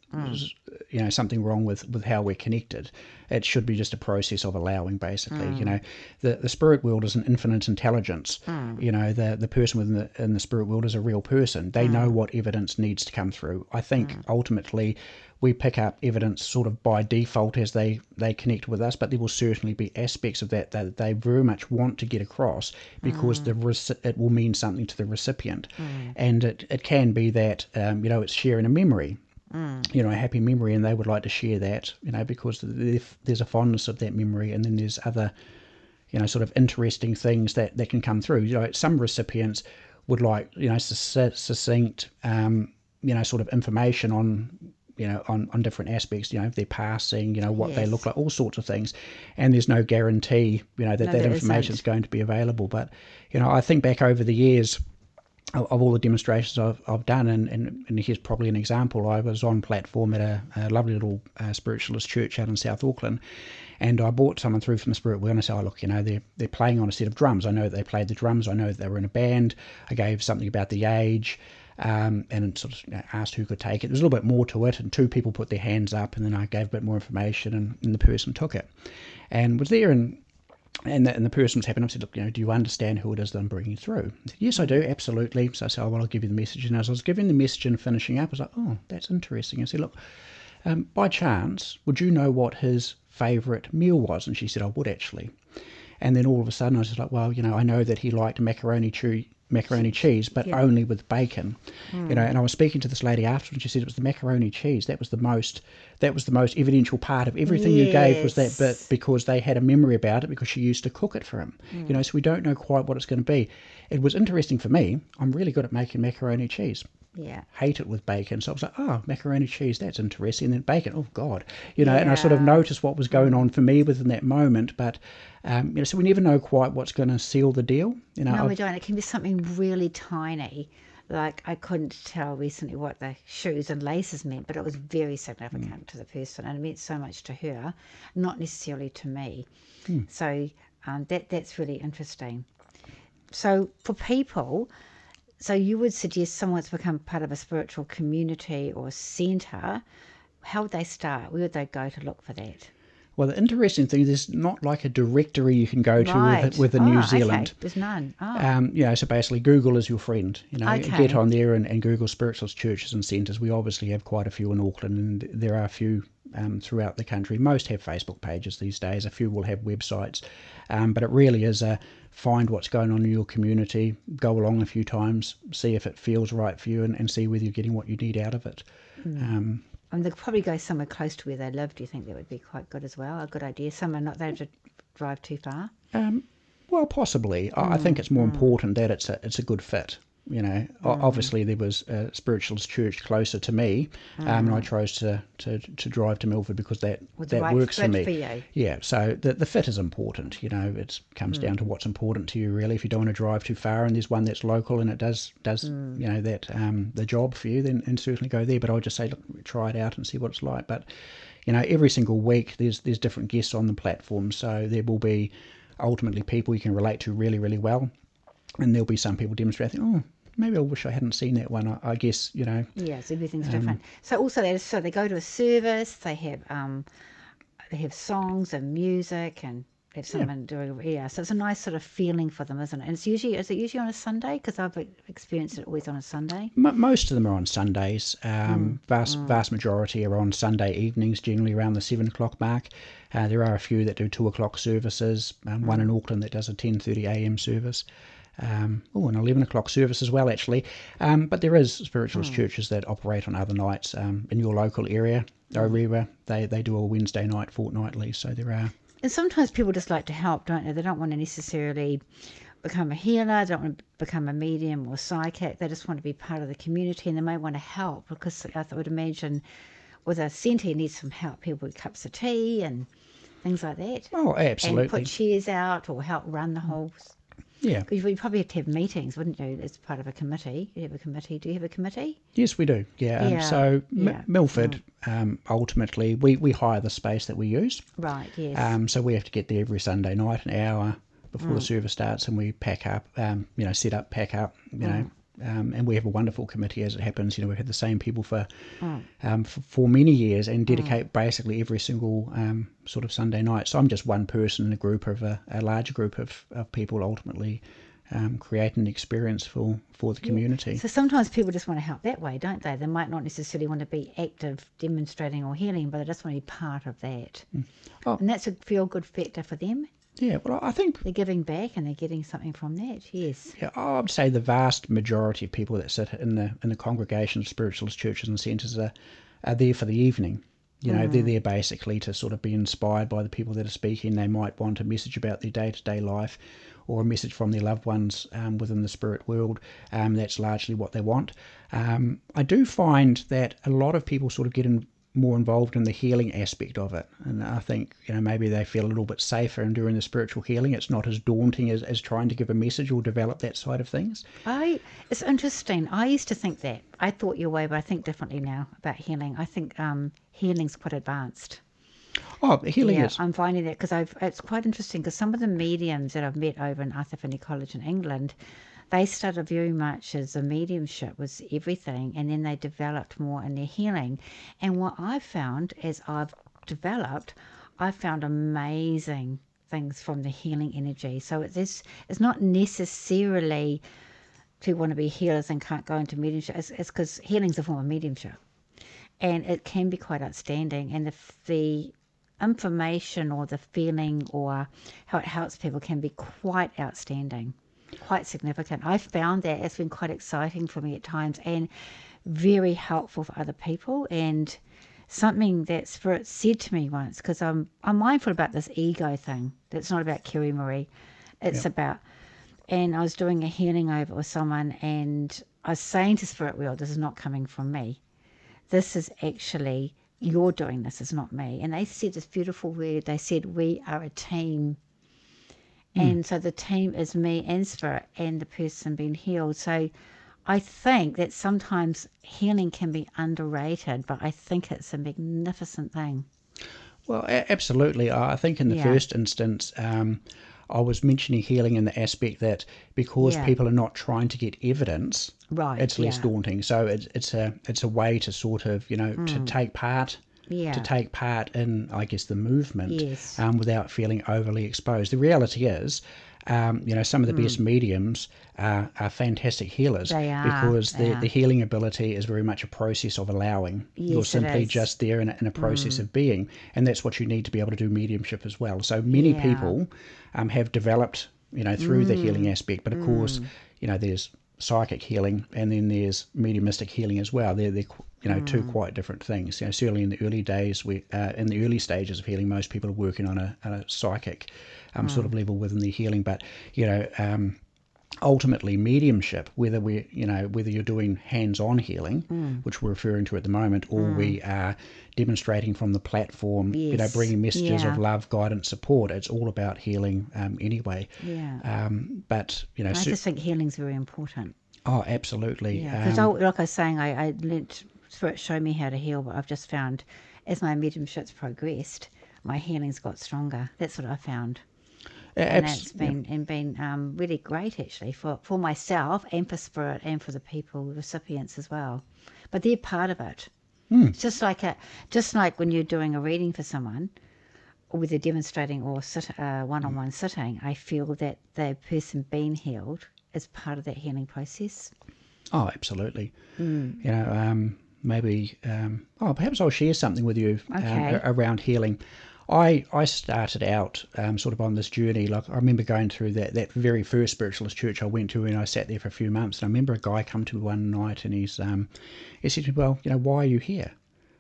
[SPEAKER 2] something wrong with how we're connected. It should be just a process of allowing, basically. The spirit world is an infinite intelligence. The person in the spirit world is a real person. They know what evidence needs to come through. I think ultimately we pick up evidence sort of by default as they connect with us, but there will certainly be aspects of that they very much want to get across, because it will mean something to the recipient. And it can be that, it's sharing a memory, a happy memory, and they would like to share that, because there's a fondness of that memory, and then there's other, sort of interesting things that can come through. Some recipients would like, succinct, sort of information on different aspects, their passing, what they look
[SPEAKER 1] Yes.
[SPEAKER 2] like, all sorts of things. And there's no guarantee, that
[SPEAKER 1] there
[SPEAKER 2] information is
[SPEAKER 1] isn't.
[SPEAKER 2] going to be available. But, I think back over the years of all the demonstrations I've done, and here's probably an example. I was on platform at a lovely little spiritualist church out in South Auckland, and I brought someone through from the spirit world, and I said, oh, look, they're playing on a set of drums. I know that they played the drums. I know that they were in a band. I gave something about the age. and sort of asked who could take it. There was a little bit more to it, and 2 people put their hands up, and then I gave a bit more information, and the person took it and was there. And the person was happy enough to say, look, do you understand who it is that I'm bringing through? I said, yes, I do, absolutely. So I said, well, I'll give you the message. And as I was giving the message and finishing up, I was like, oh, that's interesting. I said, look, by chance, would you know what his favourite meal was? And she said, I would actually. And then all of a sudden I was just like, well, I know that he liked macaroni cheese, but only with bacon. And I was speaking to this lady after, and she said it was the macaroni cheese. That was the most evidential part of everything you gave, was that bit, because they had a memory about it because she used to cook it for him. So we don't know quite what it's going to be. It was interesting for me. I'm really good at making macaroni cheese.
[SPEAKER 1] Yeah.
[SPEAKER 2] Hate it with bacon. So I was like, oh, macaroni cheese, that's interesting. And then bacon, oh God. And I sort of noticed what was going on for me within that moment. But, so we never know quite what's going to seal the deal.
[SPEAKER 1] No, we don't. It can be something really tiny. Like, I couldn't tell recently what the shoes and laces meant, but it was very significant to the person, and it meant so much to her, not necessarily to me. So that's really interesting. So for people... So you would suggest someone's become part of a spiritual community or centre. How would they start? Where would they go to look for that?
[SPEAKER 2] Well, the interesting thing is there's not like a directory you can go to with New Zealand.
[SPEAKER 1] Okay. There's none.
[SPEAKER 2] So basically Google is your friend.
[SPEAKER 1] Okay.
[SPEAKER 2] Get on there and Google spiritualist churches and centres. We obviously have quite a few in Auckland, and there are a few throughout the country. Most have Facebook pages these days. A few will have websites. But it really is find what's going on in your community, go along a few times, see if it feels right for you, and see whether you're getting what you need out of it.
[SPEAKER 1] And they'll probably go somewhere close to where they live. Do you think that would be quite good as well? A good idea? Somewhere not they have to drive too far?
[SPEAKER 2] Well, possibly. I think it's more important that it's a good fit. Obviously there was a spiritualist church closer to me, and I chose to drive to Milford because that
[SPEAKER 1] right
[SPEAKER 2] works for me.
[SPEAKER 1] For you.
[SPEAKER 2] Yeah, so the fit is important. It comes down to what's important to you, really. If you don't want to drive too far and there's one that's local and it does the job for you, then certainly go there. But I would just say, look, try it out and see what it's like. But every single week there's different guests on the platform, so there will be ultimately people you can relate to really, really well. And there'll be some people demonstrating, oh, maybe I wish I hadn't seen that one. I guess,
[SPEAKER 1] Yes, everything's different. So also they go to a service, they have songs and music and have someone doing, so it's a nice sort of feeling for them, isn't it? And is it usually on a Sunday? Because I've experienced it always on a Sunday.
[SPEAKER 2] Most of them are on Sundays. Vast majority are on Sunday evenings, generally around the 7 o'clock mark. There are a few that do 2 o'clock services, one in Auckland that does a 10:30 a.m. service. An 11 o'clock service as well, actually. But there is spiritualist churches that operate on other nights in your local area. They do a Wednesday night fortnightly, so there are.
[SPEAKER 1] And sometimes people just like to help, don't they? They don't want to necessarily become a healer, don't want to become a medium or psychic. They just want to be part of the community, and they may want to help, because I would imagine with a centre you need some help, people with cups of tea and things like that.
[SPEAKER 2] Oh, absolutely.
[SPEAKER 1] And put chairs out or help run the whole...
[SPEAKER 2] Yeah.
[SPEAKER 1] Because you probably have to have meetings, wouldn't you, as part of a committee? You have a committee. Do you have a committee?
[SPEAKER 2] Yes, we do. Yeah. Milford, ultimately, we hire the space that we use.
[SPEAKER 1] Right, yes.
[SPEAKER 2] So we have to get there every Sunday night, an hour before the service starts, and we pack up, set up, pack up, and we have a wonderful committee as it happens. We've had the same people for many years and dedicate basically every single sort of Sunday night. So I'm just one person in a group of a larger group of people ultimately create an experience for the community.
[SPEAKER 1] So sometimes people just want to help that way, don't they? They might not necessarily want to be active, demonstrating or healing, but they just want to be part of that. And that's a feel-good factor for them.
[SPEAKER 2] Yeah, well, I think
[SPEAKER 1] they're giving back and they're getting something from that. Yes.
[SPEAKER 2] Yeah, I would say the vast majority of people that sit in the congregation of spiritualist churches and centres are there for the evening. They're there basically to sort of be inspired by the people that are speaking. They might want a message about their day-to-day life, or a message from their loved ones within the spirit world. That's largely what they want. I do find that a lot of people sort of get more involved in the healing aspect of it, and I think maybe they feel a little bit safer in doing the spiritual healing. It's not as daunting as trying to give a message or develop that side of things.
[SPEAKER 1] It's interesting. I used to think that. I thought your way, but I think differently now about healing. I think healing's quite advanced.
[SPEAKER 2] Healing is.
[SPEAKER 1] I'm finding that because it's quite interesting, because some of the mediums that I've met over in Arthur Finney College in England, They started very much as a mediumship was everything, and then they developed more in their healing. And what I found as I've developed, I found amazing things from the healing energy. So it's not necessarily people want to be healers and can't go into mediumship. It's because healing's a form of mediumship, and it can be quite outstanding. And the information or the feeling or how it helps people can be quite outstanding, quite significant. I found that it's been quite exciting for me at times and very helpful for other people. And something that Spirit said to me once, because I'm mindful about this ego thing. It's not about Kerry-Marie. It's about, and I was doing a healing over with someone, and I was saying to Spirit, well, this is not coming from me. This is actually, you're doing this, it's not me. And they said this beautiful word. They said, we are a team. And so the team is me and Spirit and the person being healed. So I think that sometimes healing can be underrated, but I think it's a magnificent thing.
[SPEAKER 2] Well, absolutely. I think in the first instance, I was mentioning healing in the aspect that because people are not trying to get evidence, it's less daunting. So it's a way to sort of, to take part. To take part in, I guess, the movement without feeling overly exposed. The reality is, some of the best mediums are fantastic healers because the healing ability is very much a process of allowing. You're simply just there in a process of being, and that's what you need to be able to do mediumship as well. So many people have developed, through the healing aspect, but of course, there's psychic healing and then there's mediumistic healing as well. They're two quite different things. Certainly in the early days, in the early stages of healing, most people are working on a psychic sort of level within their healing. But ultimately, mediumship, whether you're doing hands-on healing, which we're referring to at the moment, or we are demonstrating from the platform, bringing messages of love, guidance, support. It's all about healing anyway. But
[SPEAKER 1] I just think healing's very important.
[SPEAKER 2] Oh, absolutely.
[SPEAKER 1] Because like I was saying, I let Spirit show me how to heal, but I've just found as my mediumship's progressed, my healing's got stronger. That's what I found. And it's been really great actually for myself and for Spirit and for the people, the recipients as well. But they're part of it. It's just like when you're doing a reading for someone, or whether demonstrating or one-on-one sitting, I feel that the person being healed is part of that healing process.
[SPEAKER 2] Oh, absolutely. Maybe perhaps I'll share something with you around healing. I started out sort of on this journey. Like I remember going through that very first spiritualist church I went to, and I sat there for a few months. And I remember a guy come to me one night, and he said to me, "Well, why are you here?"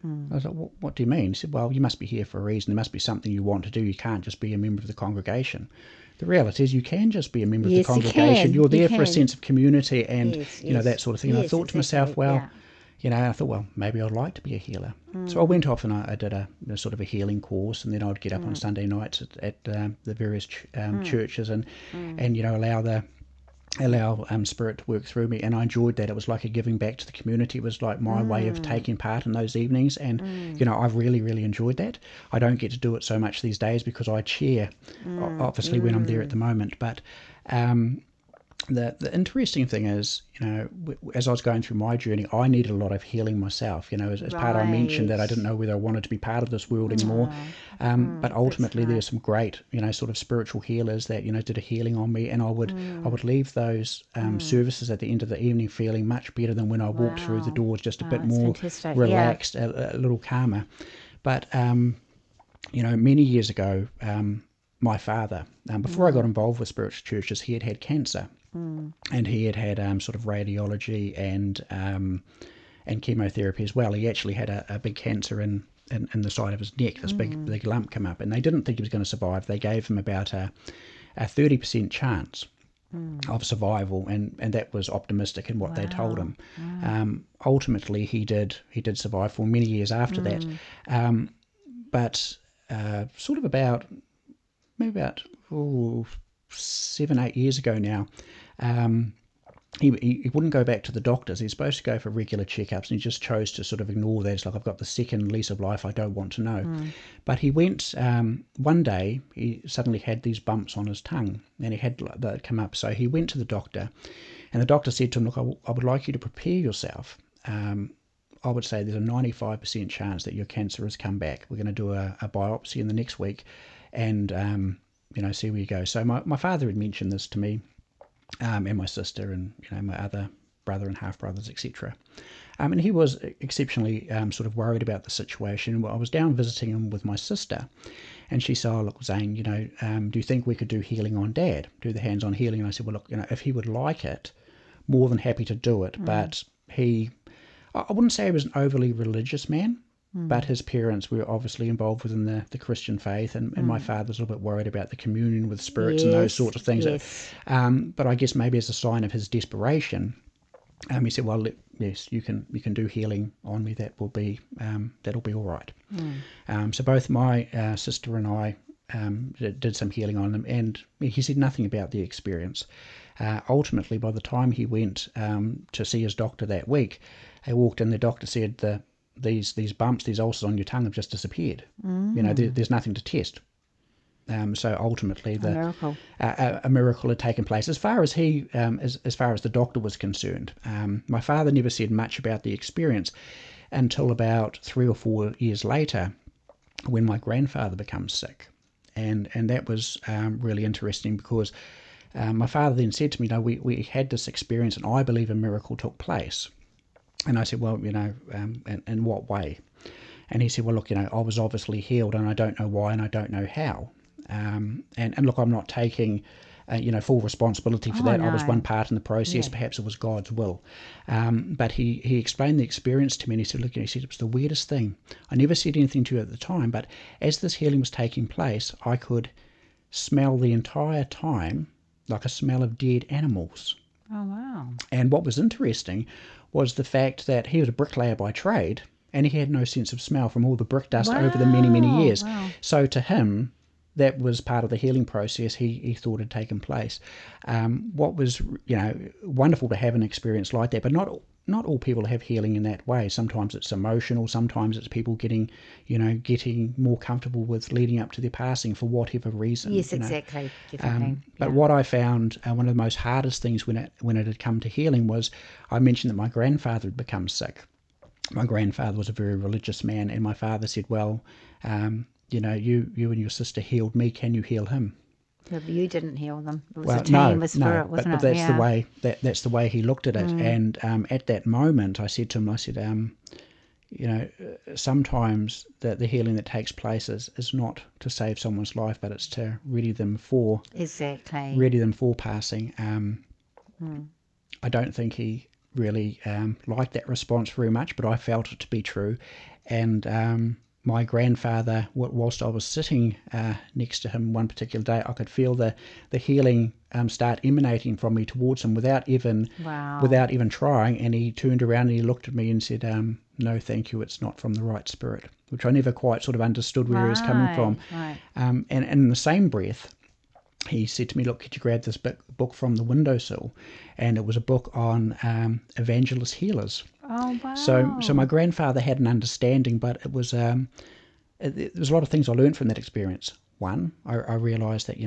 [SPEAKER 2] I was like, "What do you mean?" He said, "Well, you must be here for a reason. There must be something you want to do. You can't just be a member of the congregation." The reality is you can just be a member of the congregation. You're there for a sense of community and that sort of thing. And I thought to myself, I thought, well, maybe I'd like to be a healer. So I went off and I did a sort of a healing course, and then I'd get up on Sunday nights at the various churches and allow Spirit to work through me, and I enjoyed that. It was like a giving back to the community. It was like my way of taking part in those evenings, and I've really, really enjoyed that. I don't get to do it so much these days because I chair, obviously, when I'm there at the moment, but the interesting thing is, as I was going through my journey, I needed a lot of healing myself. As part I mentioned that I didn't know whether I wanted to be part of this world anymore. But ultimately, there's some great, sort of spiritual healers that, did a healing on me, and I would leave those services at the end of the evening feeling much better than when I walked through the doors, just a bit more relaxed, a little calmer. But many years ago, my father, before I got involved with spiritual churches, he had had cancer. And he had sort of radiology and chemotherapy as well. He actually had a big cancer in the side of his neck. This big lump came up, and they didn't think he was going to survive. They gave him about a 30% chance of survival, and that was optimistic in what they told him. Ultimately, he did survive for many years after that. But sort of about 7-8 years ago now, he wouldn't go back to the doctors. He's supposed to go for regular checkups, and he just chose to sort of ignore that. It's like, I've got the second lease of life, I don't want to know. But he went, one day, he suddenly had these bumps on his tongue, and he had that come up. So he went to the doctor, and the doctor said to him, look, I would like you to prepare yourself. I would say there's a 95% chance that your cancer has come back. We're going to do a biopsy in the next week, and see where you go. So my father had mentioned this to me, and my sister, and my other brother and half brothers, etc. And he was exceptionally sort of worried about the situation. Well, I was down visiting him with my sister, and she said, "Oh, look, Zane, do you think we could do healing on Dad? Do the hands-on healing?" And I said, "Well, look, if he would like it, more than happy to do it." But I wouldn't say he was an overly religious man. But his parents were obviously involved within the Christian faith, and my father was a little bit worried about the communion with spirits and those sorts of things.
[SPEAKER 1] Yes.
[SPEAKER 2] But I guess maybe as a sign of his desperation, he said, "Well, yes, you can do healing on me. That'll be all right." So both my sister and I did some healing on him, and he said nothing about the experience. Ultimately, by the time he went to see his doctor that week, he walked in. The doctor said these bumps, these ulcers on your tongue have just disappeared. There's nothing to test. So ultimately, a miracle had taken place. As far as as far as the doctor was concerned, my father never said much about the experience until about 3 or 4 years later, when my grandfather becomes sick, and that was really interesting because my father then said to me, we had this experience, and I believe a miracle took place." And I said, "Well, in what way?" And he said, "Well, look, I was obviously healed, and I don't know why, and I don't know how. And look, I'm not taking, full responsibility for that.
[SPEAKER 1] No.
[SPEAKER 2] I was one part in the process.
[SPEAKER 1] Yeah.
[SPEAKER 2] Perhaps it was God's will." But he explained the experience to me, and he said, "Look," he said, "it was the weirdest thing. I never said anything to you at the time, but as this healing was taking place, I could smell the entire time like a smell of dead animals."
[SPEAKER 1] Oh, wow.
[SPEAKER 2] And what was interesting was the fact that he was a bricklayer by trade, and he had no sense of smell from all the brick dust over the many, many years.
[SPEAKER 1] Wow.
[SPEAKER 2] So to him, that was part of the healing process he thought had taken place. What was wonderful to have an experience like that, but not all people have healing in that way. Sometimes it's emotional, sometimes it's people getting more comfortable with leading up to their passing for whatever reason.
[SPEAKER 1] Yes, exactly. Definitely.
[SPEAKER 2] But what I found, one of the most hardest things when it had come to healing was, I mentioned that my grandfather had become sick. My grandfather was a very religious man, and my father said, "Well, you and your sister healed me. Can you heal him?"
[SPEAKER 1] But you didn't heal them. It was
[SPEAKER 2] Well,
[SPEAKER 1] a team with spirit,
[SPEAKER 2] but
[SPEAKER 1] wasn't it?
[SPEAKER 2] that's the way that's the way he looked at it. And at that moment, I said to him, sometimes the healing that takes place is not to save someone's life, but it's to ready them for passing. I don't think he really liked that response very much, but I felt it to be true. And my grandfather, whilst I was sitting next to him one particular day, I could feel the healing start emanating from me towards him without even trying. And he turned around and he looked at me and said, "No, thank you, it's not from the right spirit," which I never quite sort of understood where he was coming from.
[SPEAKER 1] Right.
[SPEAKER 2] And in the same breath, he said to me, "Look, could you grab this book from the windowsill?" And it was a book on evangelist healers.
[SPEAKER 1] Oh, wow.
[SPEAKER 2] So my grandfather had an understanding, but it was there was a lot of things I learned from that experience. One, I realised that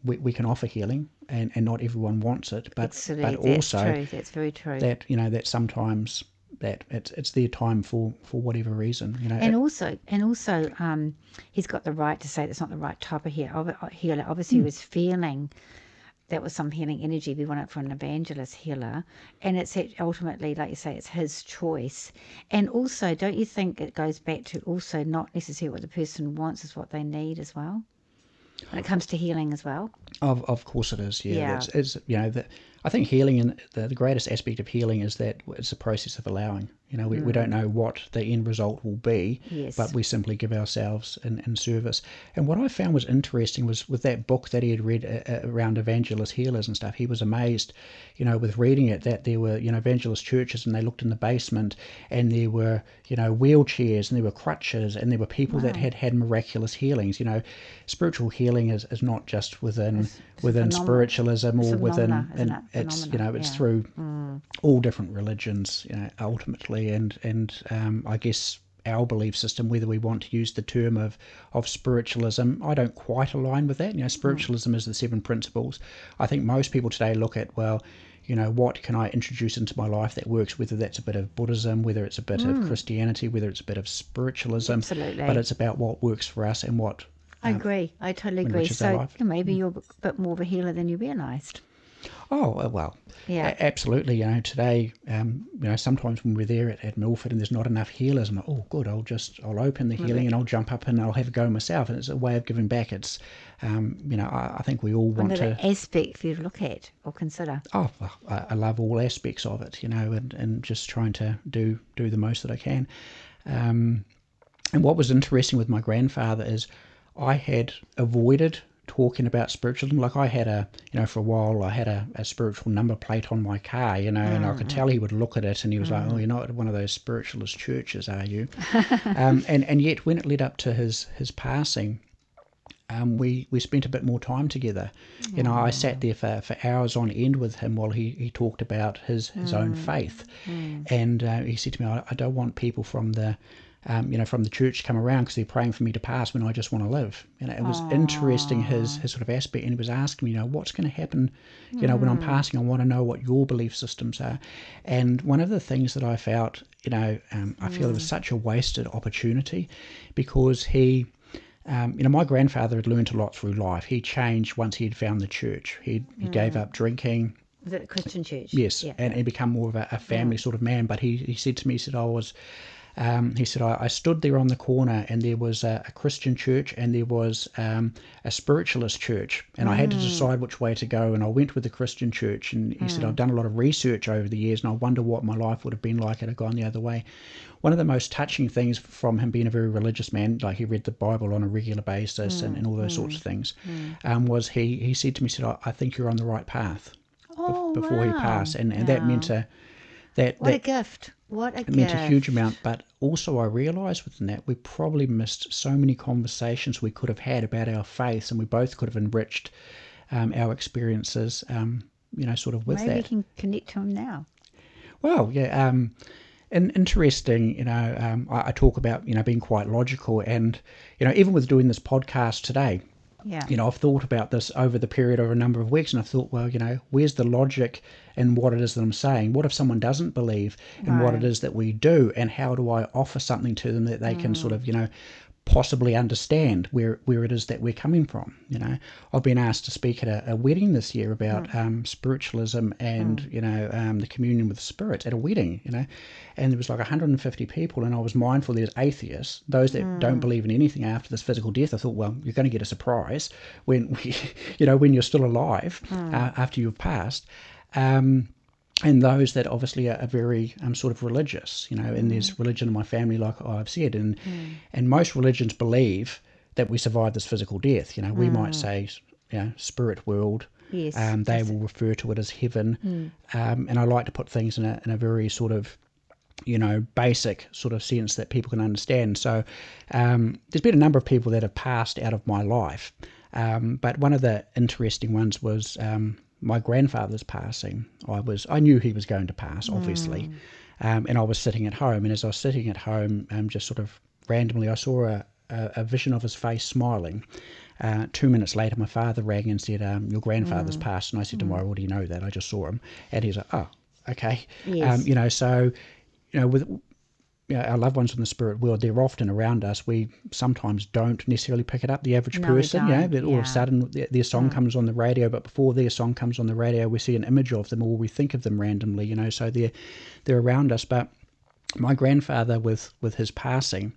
[SPEAKER 2] we can offer healing, and not everyone wants it, but also
[SPEAKER 1] that's very true.
[SPEAKER 2] that sometimes that it's their time for whatever reason.
[SPEAKER 1] And also, he's got the right to say that's not the right type of healer. Obviously, he was feeling that was some healing energy. We want it from an evangelist healer, and it's ultimately, like you say, it's his choice. And also, don't you think it goes back to also not necessarily what the person wants is what they need as well, when it comes to healing as well?
[SPEAKER 2] Of course it is. Yeah. I think healing, and the greatest aspect of healing is that it's a process of allowing. We don't know what the end result will be,
[SPEAKER 1] Yes.
[SPEAKER 2] but we simply give ourselves in service. And what I found was interesting was with that book that he had read around evangelist healers and stuff, he was amazed, with reading it, that there were, evangelist churches, and they looked in the basement, and there were, wheelchairs, and there were crutches, and there were people that had miraculous healings. Spiritual healing is not just within spiritualism or within it's
[SPEAKER 1] phenomena.
[SPEAKER 2] it's through all different religions, ultimately, and I guess our belief system, whether we want to use the term of spiritualism, I don't quite align with that. Spiritualism is the 7 principles. I think most people today look at, well, what can I introduce into my life that works, whether that's a bit of Buddhism, whether it's a bit of Christianity, whether it's a bit of spiritualism.
[SPEAKER 1] Absolutely.
[SPEAKER 2] But it's about what works for us and what
[SPEAKER 1] I agree. I totally agree.
[SPEAKER 2] enriches our
[SPEAKER 1] So
[SPEAKER 2] life.
[SPEAKER 1] maybe you're a bit more of a healer than you realised.
[SPEAKER 2] Oh, well,
[SPEAKER 1] Yeah.
[SPEAKER 2] absolutely. Today, sometimes when we're there at Milford and there's not enough healers, I'm like, oh, good, I'll open the healing and I'll jump up and I'll have a go myself. And it's a way of giving back. It's, I think we all want
[SPEAKER 1] Another
[SPEAKER 2] to.
[SPEAKER 1] aspect for you to look at or consider.
[SPEAKER 2] Oh, well, I love all aspects of it, and just trying to do the most that I can. And what was interesting with my grandfather is I had avoided talking about spiritualism. Like I had for a while, I had a spiritual number plate on my car, and I could tell he would look at it and he was like, oh, you're not at one of those spiritualist churches, are you? And yet when it led up to his passing, we spent a bit more time together. I sat there for hours on end with him while he talked about his own faith. And he said to me, I don't want people from the from the church to come around because they're praying for me to pass when I just want to live. It was interesting, his sort of aspect, and he was asking me, what's going to happen, when I'm passing? I want to know what your belief systems are. And one of the things that I felt, I feel it was such a wasted opportunity, because he, my grandfather had learned a lot through life. He changed once he had found the church. He gave up drinking.
[SPEAKER 1] Was it a Christian church?
[SPEAKER 2] Yes,
[SPEAKER 1] Yeah.
[SPEAKER 2] and he became more of a family sort of man. But he said to me, he said, I stood there on the corner and there was a Christian church and there was a spiritualist church, and I had to decide which way to go, and I went with the Christian church. And he said, I've done a lot of research over the years and I wonder what my life would have been like had I gone the other way. One of the most touching things from him being a very religious man, like he read the Bible on a regular basis and all those sorts of things, was he said to me, I think you're on the right path before he passed. And that meant
[SPEAKER 1] What a gift. What a
[SPEAKER 2] it
[SPEAKER 1] gift.
[SPEAKER 2] meant a huge amount. But also I realised within that we probably missed so many conversations we could have had about our faith, and we both could have enriched our experiences, sort of with
[SPEAKER 1] Maybe
[SPEAKER 2] that.
[SPEAKER 1] we can connect to him now.
[SPEAKER 2] Well, yeah. And interesting, I talk about, being quite logical, and, even with doing this podcast today,
[SPEAKER 1] Yeah.
[SPEAKER 2] I've thought about this over the period of a number of weeks, and I thought, well, where's the logic in what it is that I'm saying? What if someone doesn't believe in what it is that we do, and how do I offer something to them that they can sort of, possibly understand where it is that we're coming from? I've been asked to speak at a wedding this year about spiritualism and the communion with the spirit at a wedding, and there was like 150 people, and I was mindful there's atheists, those that don't believe in anything after this physical death. I thought, well, you're going to get a surprise when when you're still alive after you've passed. And those that obviously are very sort of religious, and there's religion in my family, like I've said, and most religions believe that we survive this physical death. We might say, spirit world.
[SPEAKER 1] Yes.
[SPEAKER 2] They will refer to it as heaven. And I like to put things in a very sort of, basic sort of sense that people can understand. So there's been a number of people that have passed out of my life. But one of the interesting ones was my grandfather's passing. I knew he was going to pass, obviously, and I was sitting at home. And as I was sitting at home, just sort of randomly, I saw a vision of his face smiling. 2 minutes later, my father rang and said, "Your grandfather's passed." And I said to him, "I already know that. I just saw him." And he's like, "Oh, okay."
[SPEAKER 1] Yes.
[SPEAKER 2] So with our loved ones in the spirit world, they're often around us. We sometimes don't necessarily pick it up. The average person, that all of a sudden their song comes on the radio, but before their song comes on the radio, we see an image of them, or we think of them randomly. So they're around us. But my grandfather, with his passing,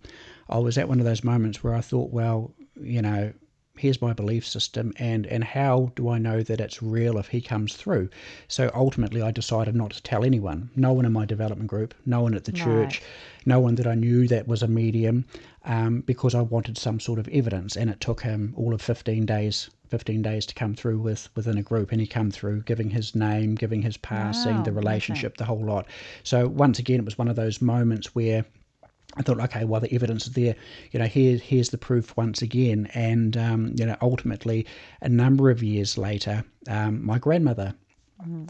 [SPEAKER 2] I was at one of those moments where I thought, well, here's my belief system, and how do I know that it's real if he comes through? So ultimately I decided not to tell anyone, no one in my development group, no one at the church, no one that I knew that was a medium, because I wanted some sort of evidence. And it took him all of 15 days to come through within a group, and he come through giving his name, giving his passing, the relationship, the whole lot. So once again, it was one of those moments where I thought, okay, well, the evidence is there. Here's the proof once again. And ultimately, a number of years later, my grandmother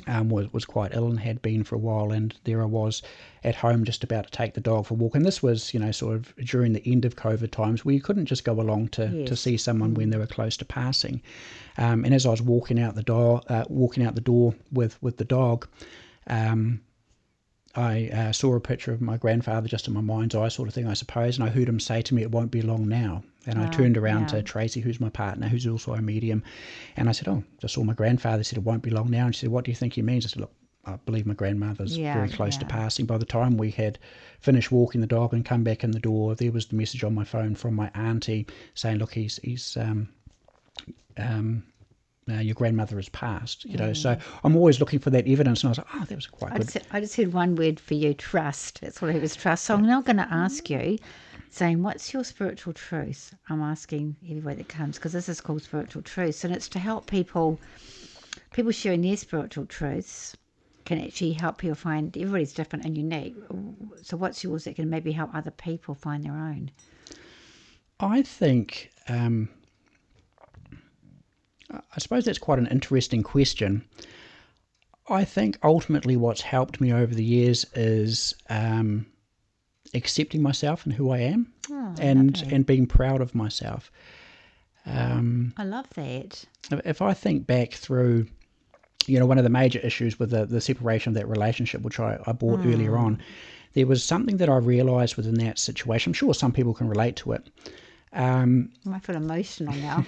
[SPEAKER 2] was quite ill and had been for a while, and there I was at home just about to take the dog for a walk. And this was, sort of during the end of COVID times, where you couldn't just go along to see someone when they were close to passing. And as I was walking out the door with the dog, I saw a picture of my grandfather just in my mind's eye, sort of thing, I suppose, and I heard him say to me, "It won't be long now." And I turned around to Tracy, who's my partner, who's also a medium, and I said, "Oh, just saw my grandfather." He said, "It won't be long now." And she said, "What do you think he means?" I said, "Look, I believe my grandmother's very close to passing." By the time we had finished walking the dog and come back in the door, there was the message on my phone from my auntie saying, "Look, your grandmother has passed," So I'm always looking for that evidence, and I was like, "Oh, that was quite good."
[SPEAKER 1] I just heard one word for you, trust. That's what it was, trust. So I'm now going to ask you, saying, what's your spiritual truth? I'm asking everybody that comes, because this is called Spiritual Truths, and it's to help people sharing their spiritual truths can actually help people find, everybody's different and unique. So what's yours that can maybe help other people find their own?
[SPEAKER 2] I think, I suppose that's quite an interesting question. I think ultimately what's helped me over the years is accepting myself and who I am, and being proud of myself.
[SPEAKER 1] I love that.
[SPEAKER 2] If I think back through, one of the major issues with the separation of that relationship, which I brought earlier on, there was something that I realised within that situation. I'm sure some people can relate to it.
[SPEAKER 1] I feel emotional now.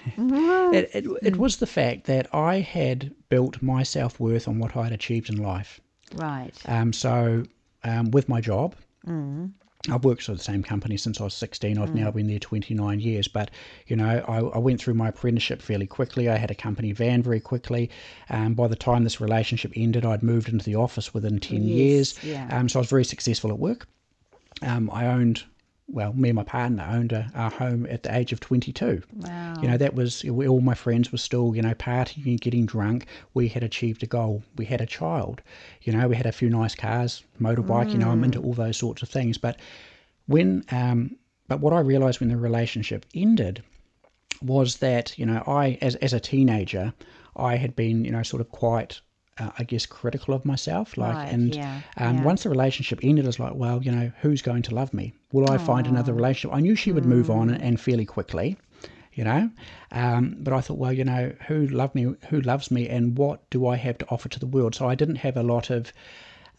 [SPEAKER 2] It was the fact that I had built my self-worth on what I had achieved in life.
[SPEAKER 1] Right.
[SPEAKER 2] So with my job, I've worked for the same company since I was 16. I've now been there 29 years. But, I went through my apprenticeship fairly quickly. I had a company van very quickly. By the time this relationship ended, I'd moved into the office within 10 years.
[SPEAKER 1] Yeah.
[SPEAKER 2] So I was very successful at work. Me and my partner owned our home at the age of 22.
[SPEAKER 1] Wow.
[SPEAKER 2] That was, all my friends were still, partying and getting drunk. We had achieved a goal. We had a child. We had a few nice cars, motorbike, I'm into all those sorts of things. But but what I realised when the relationship ended was that, I, as a teenager, I had been, sort of quite, I guess, critical of myself. Once the relationship ended, I was like, well, who's going to love me? Will I find another relationship? I knew she would move on and fairly quickly, but I thought, well, who loves me, and what do I have to offer to the world? So I didn't have a lot of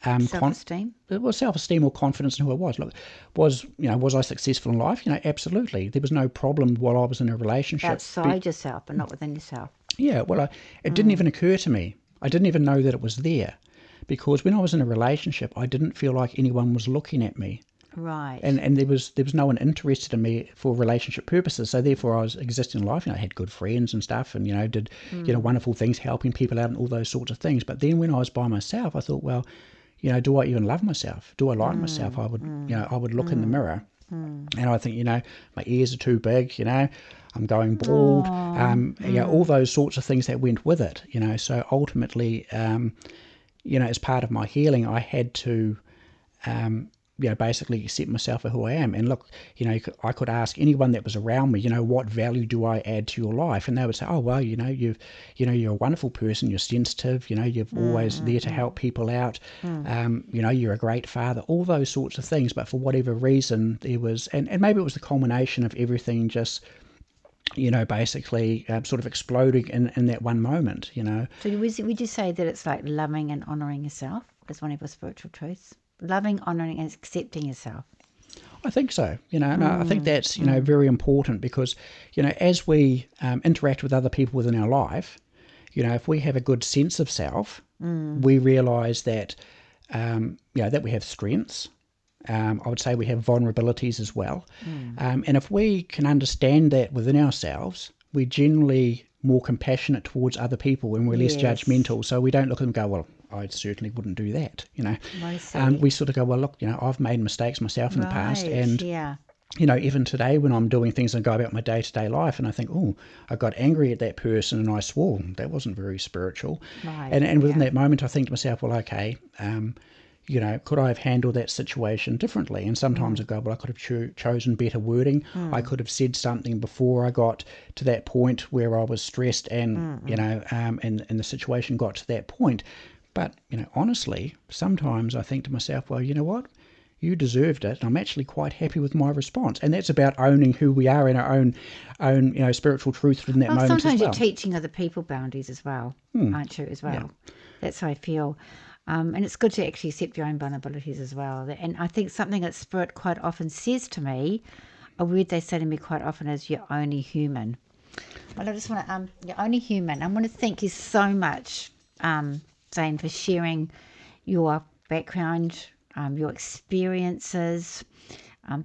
[SPEAKER 1] self-esteem.
[SPEAKER 2] It was self-esteem or confidence in who I was. Look, was I successful in life? Absolutely. There was no problem while I was in a relationship.
[SPEAKER 1] Outside yourself, but not within yourself.
[SPEAKER 2] Yeah, well, it didn't even occur to me. I didn't even know that it was there, because when I was in a relationship, I didn't feel like anyone was looking at me.
[SPEAKER 1] Right.
[SPEAKER 2] And there was no one interested in me for relationship purposes. So therefore I was existing in life. I had good friends and stuff, and did wonderful things, helping people out and all those sorts of things. But then when I was by myself, I thought, well, do I even love myself? Do I like myself? I would I would look in the mirror, and I think, my ears are too big, I'm going bald, all those sorts of things that went with it, So ultimately, as part of my healing, I had to, basically accept myself for who I am. And look, I could ask anyone that was around me, what value do I add to your life? And they would say, oh, well, you're a wonderful person, you're sensitive, you're always there to help people out, you're a great father, all those sorts of things. But for whatever reason, there was, and maybe it was the culmination of everything just, basically sort of exploding in that one moment,
[SPEAKER 1] So would you say that it's like loving and honouring yourself as one of your spiritual truths? Loving, honouring, and accepting yourself.
[SPEAKER 2] I think so, and I think that's, very important, because, as we interact with other people within our life, if we have a good sense of self, we realise that, that we have strengths. I would say we have vulnerabilities as well. And if we can understand that within ourselves, we're generally more compassionate towards other people, and we're less judgmental. So we don't look at them and go, well, I certainly wouldn't do that, we sort of go, well, look, I've made mistakes myself in the past, and even today when I'm doing things and go about my day-to-day life, and I think, oh, I got angry at that person and I swore, that wasn't very spiritual. And within that moment, I think to myself, well, okay, could I have handled that situation differently? And sometimes I go, well, I could have chosen better wording. I could have said something before I got to that point where I was stressed, and and the situation got to that point. But, honestly, sometimes I think to myself, well, you know what? You deserved it. And I'm actually quite happy with my response. And that's about owning who we are in our own spiritual truth in that
[SPEAKER 1] Well,
[SPEAKER 2] moment as
[SPEAKER 1] sometimes
[SPEAKER 2] well.
[SPEAKER 1] you're teaching other people boundaries as well, aren't you, as well?
[SPEAKER 2] Yeah.
[SPEAKER 1] That's how I feel. And it's good to actually accept your own vulnerabilities as well. And I think something that Spirit quite often says to me, a word they say to me quite often is, you're only human. Well, I just want to, you're only human. I want to thank you so much, Zane, for sharing your background, your experiences,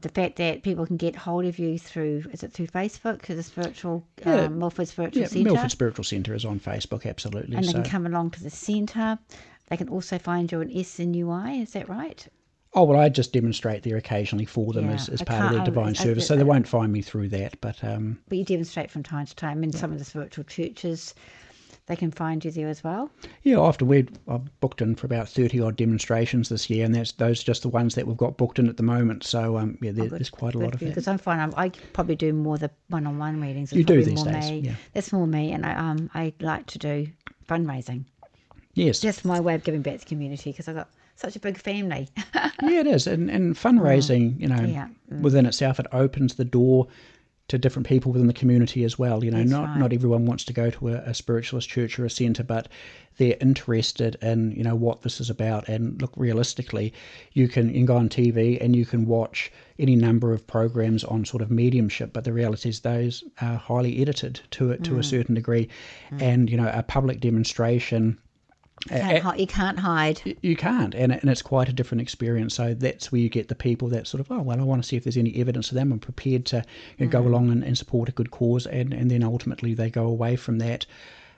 [SPEAKER 1] the fact that people can get hold of you through Facebook, to the spiritual,
[SPEAKER 2] Yeah.
[SPEAKER 1] Milford Spiritual
[SPEAKER 2] Yeah,
[SPEAKER 1] Centre.
[SPEAKER 2] Milford Spiritual Centre is on Facebook, absolutely.
[SPEAKER 1] And they can come along to the centre. They can also find you on SNUI, is that right?
[SPEAKER 2] Oh, well, I just demonstrate there occasionally for them
[SPEAKER 1] Yeah,
[SPEAKER 2] as part of their divine service, so they won't find me through that. But
[SPEAKER 1] you demonstrate from time to time in some of the spiritual churches. They can find you there as well.
[SPEAKER 2] yeah, often I've booked in for about 30-odd demonstrations this year, and those just the ones that we've got booked in at the moment. So, there's quite a lot of that.
[SPEAKER 1] Because I'm finding I probably do more the one-on-one readings. It's
[SPEAKER 2] You do
[SPEAKER 1] probably
[SPEAKER 2] these
[SPEAKER 1] more
[SPEAKER 2] days,
[SPEAKER 1] me.
[SPEAKER 2] yeah.
[SPEAKER 1] That's more me, and I like to do fundraising.
[SPEAKER 2] Yes.
[SPEAKER 1] That's my way of giving back to the community because I've got such a big family.
[SPEAKER 2] Yeah, it is. And fundraising, within itself, it opens the door to different people within the community as well. Not everyone wants to go to a spiritualist church or a centre, but they're interested in, what this is about. And look, realistically, you can go on TV and you can watch any number of programs on sort of mediumship, but the reality is those are highly edited to a certain degree. And, a public demonstration,
[SPEAKER 1] You can't hide.
[SPEAKER 2] you can't, and it's quite a different experience. So that's where you get the people that sort of, I want to see if there's any evidence of them. I'm prepared to go along and support a good cause, and then ultimately they go away from that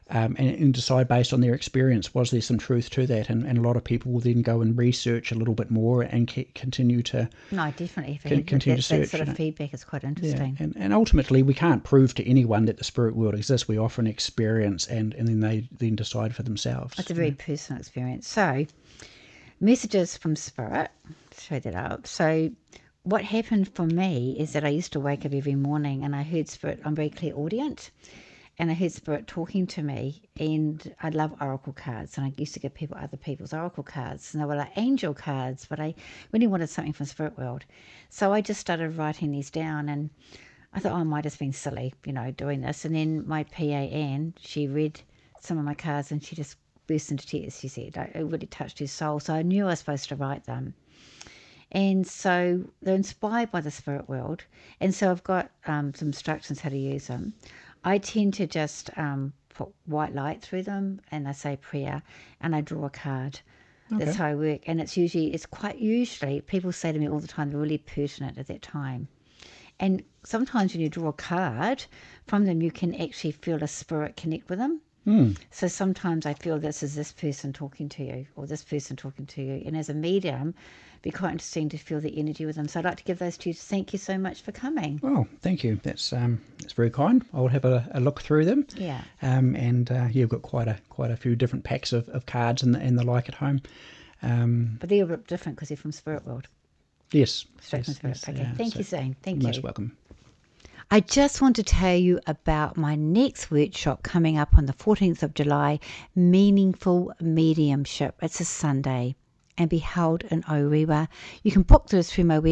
[SPEAKER 2] and decide based on their experience, was there some truth to that? And a lot of people will then go and research a little bit more and continue to
[SPEAKER 1] definitely
[SPEAKER 2] continue to search.
[SPEAKER 1] That sort of feedback is quite interesting.
[SPEAKER 2] Yeah. And ultimately, we can't prove to anyone that the spirit world exists. We offer an experience, and then they then decide for themselves.
[SPEAKER 1] It's a very personal experience. So, messages from Spirit, show that up. So, what happened for me is that I used to wake up every morning and I heard Spirit. I'm very clairaudient, and I heard Spirit talking to me. And I love oracle cards, and I used to give other people's oracle cards, and they were like angel cards, but I really wanted something from Spirit world. So I just started writing these down, and I thought, I might have been silly, doing this. And then my PA, Anne, she read some of my cards and she just burst into tears. She said it really touched her soul. So I knew I was supposed to write them. And so they're inspired by the spirit world. And so I've got some instructions how to use them. I tend to just put white light through them, and I say prayer, and I draw a card. Okay. That's how I work. And it's quite usually, people say to me all the time, they're really pertinent at that time. And sometimes when you draw a card from them, you can actually feel a spirit connect with them. So sometimes I feel this is this person talking to you, or this person talking to you. And as a medium, it'd be quite interesting to feel the energy with them. So I'd like to give those to you. Thank you so much for coming.
[SPEAKER 2] Oh, thank you. That's very kind. I'll have a look through them.
[SPEAKER 1] Yeah.
[SPEAKER 2] You've got quite a few different packs of cards and the like at home.
[SPEAKER 1] But they're a bit different because they're from Spirit World.
[SPEAKER 2] Yes.
[SPEAKER 1] Straight from Spirit. Okay. Thank you, Zane. Thank you.
[SPEAKER 2] Most welcome.
[SPEAKER 1] I just want to tell you about my next workshop coming up on the 14th of July, Meaningful Mediumship. It's a Sunday and be held in Orewa. You can book those through my website.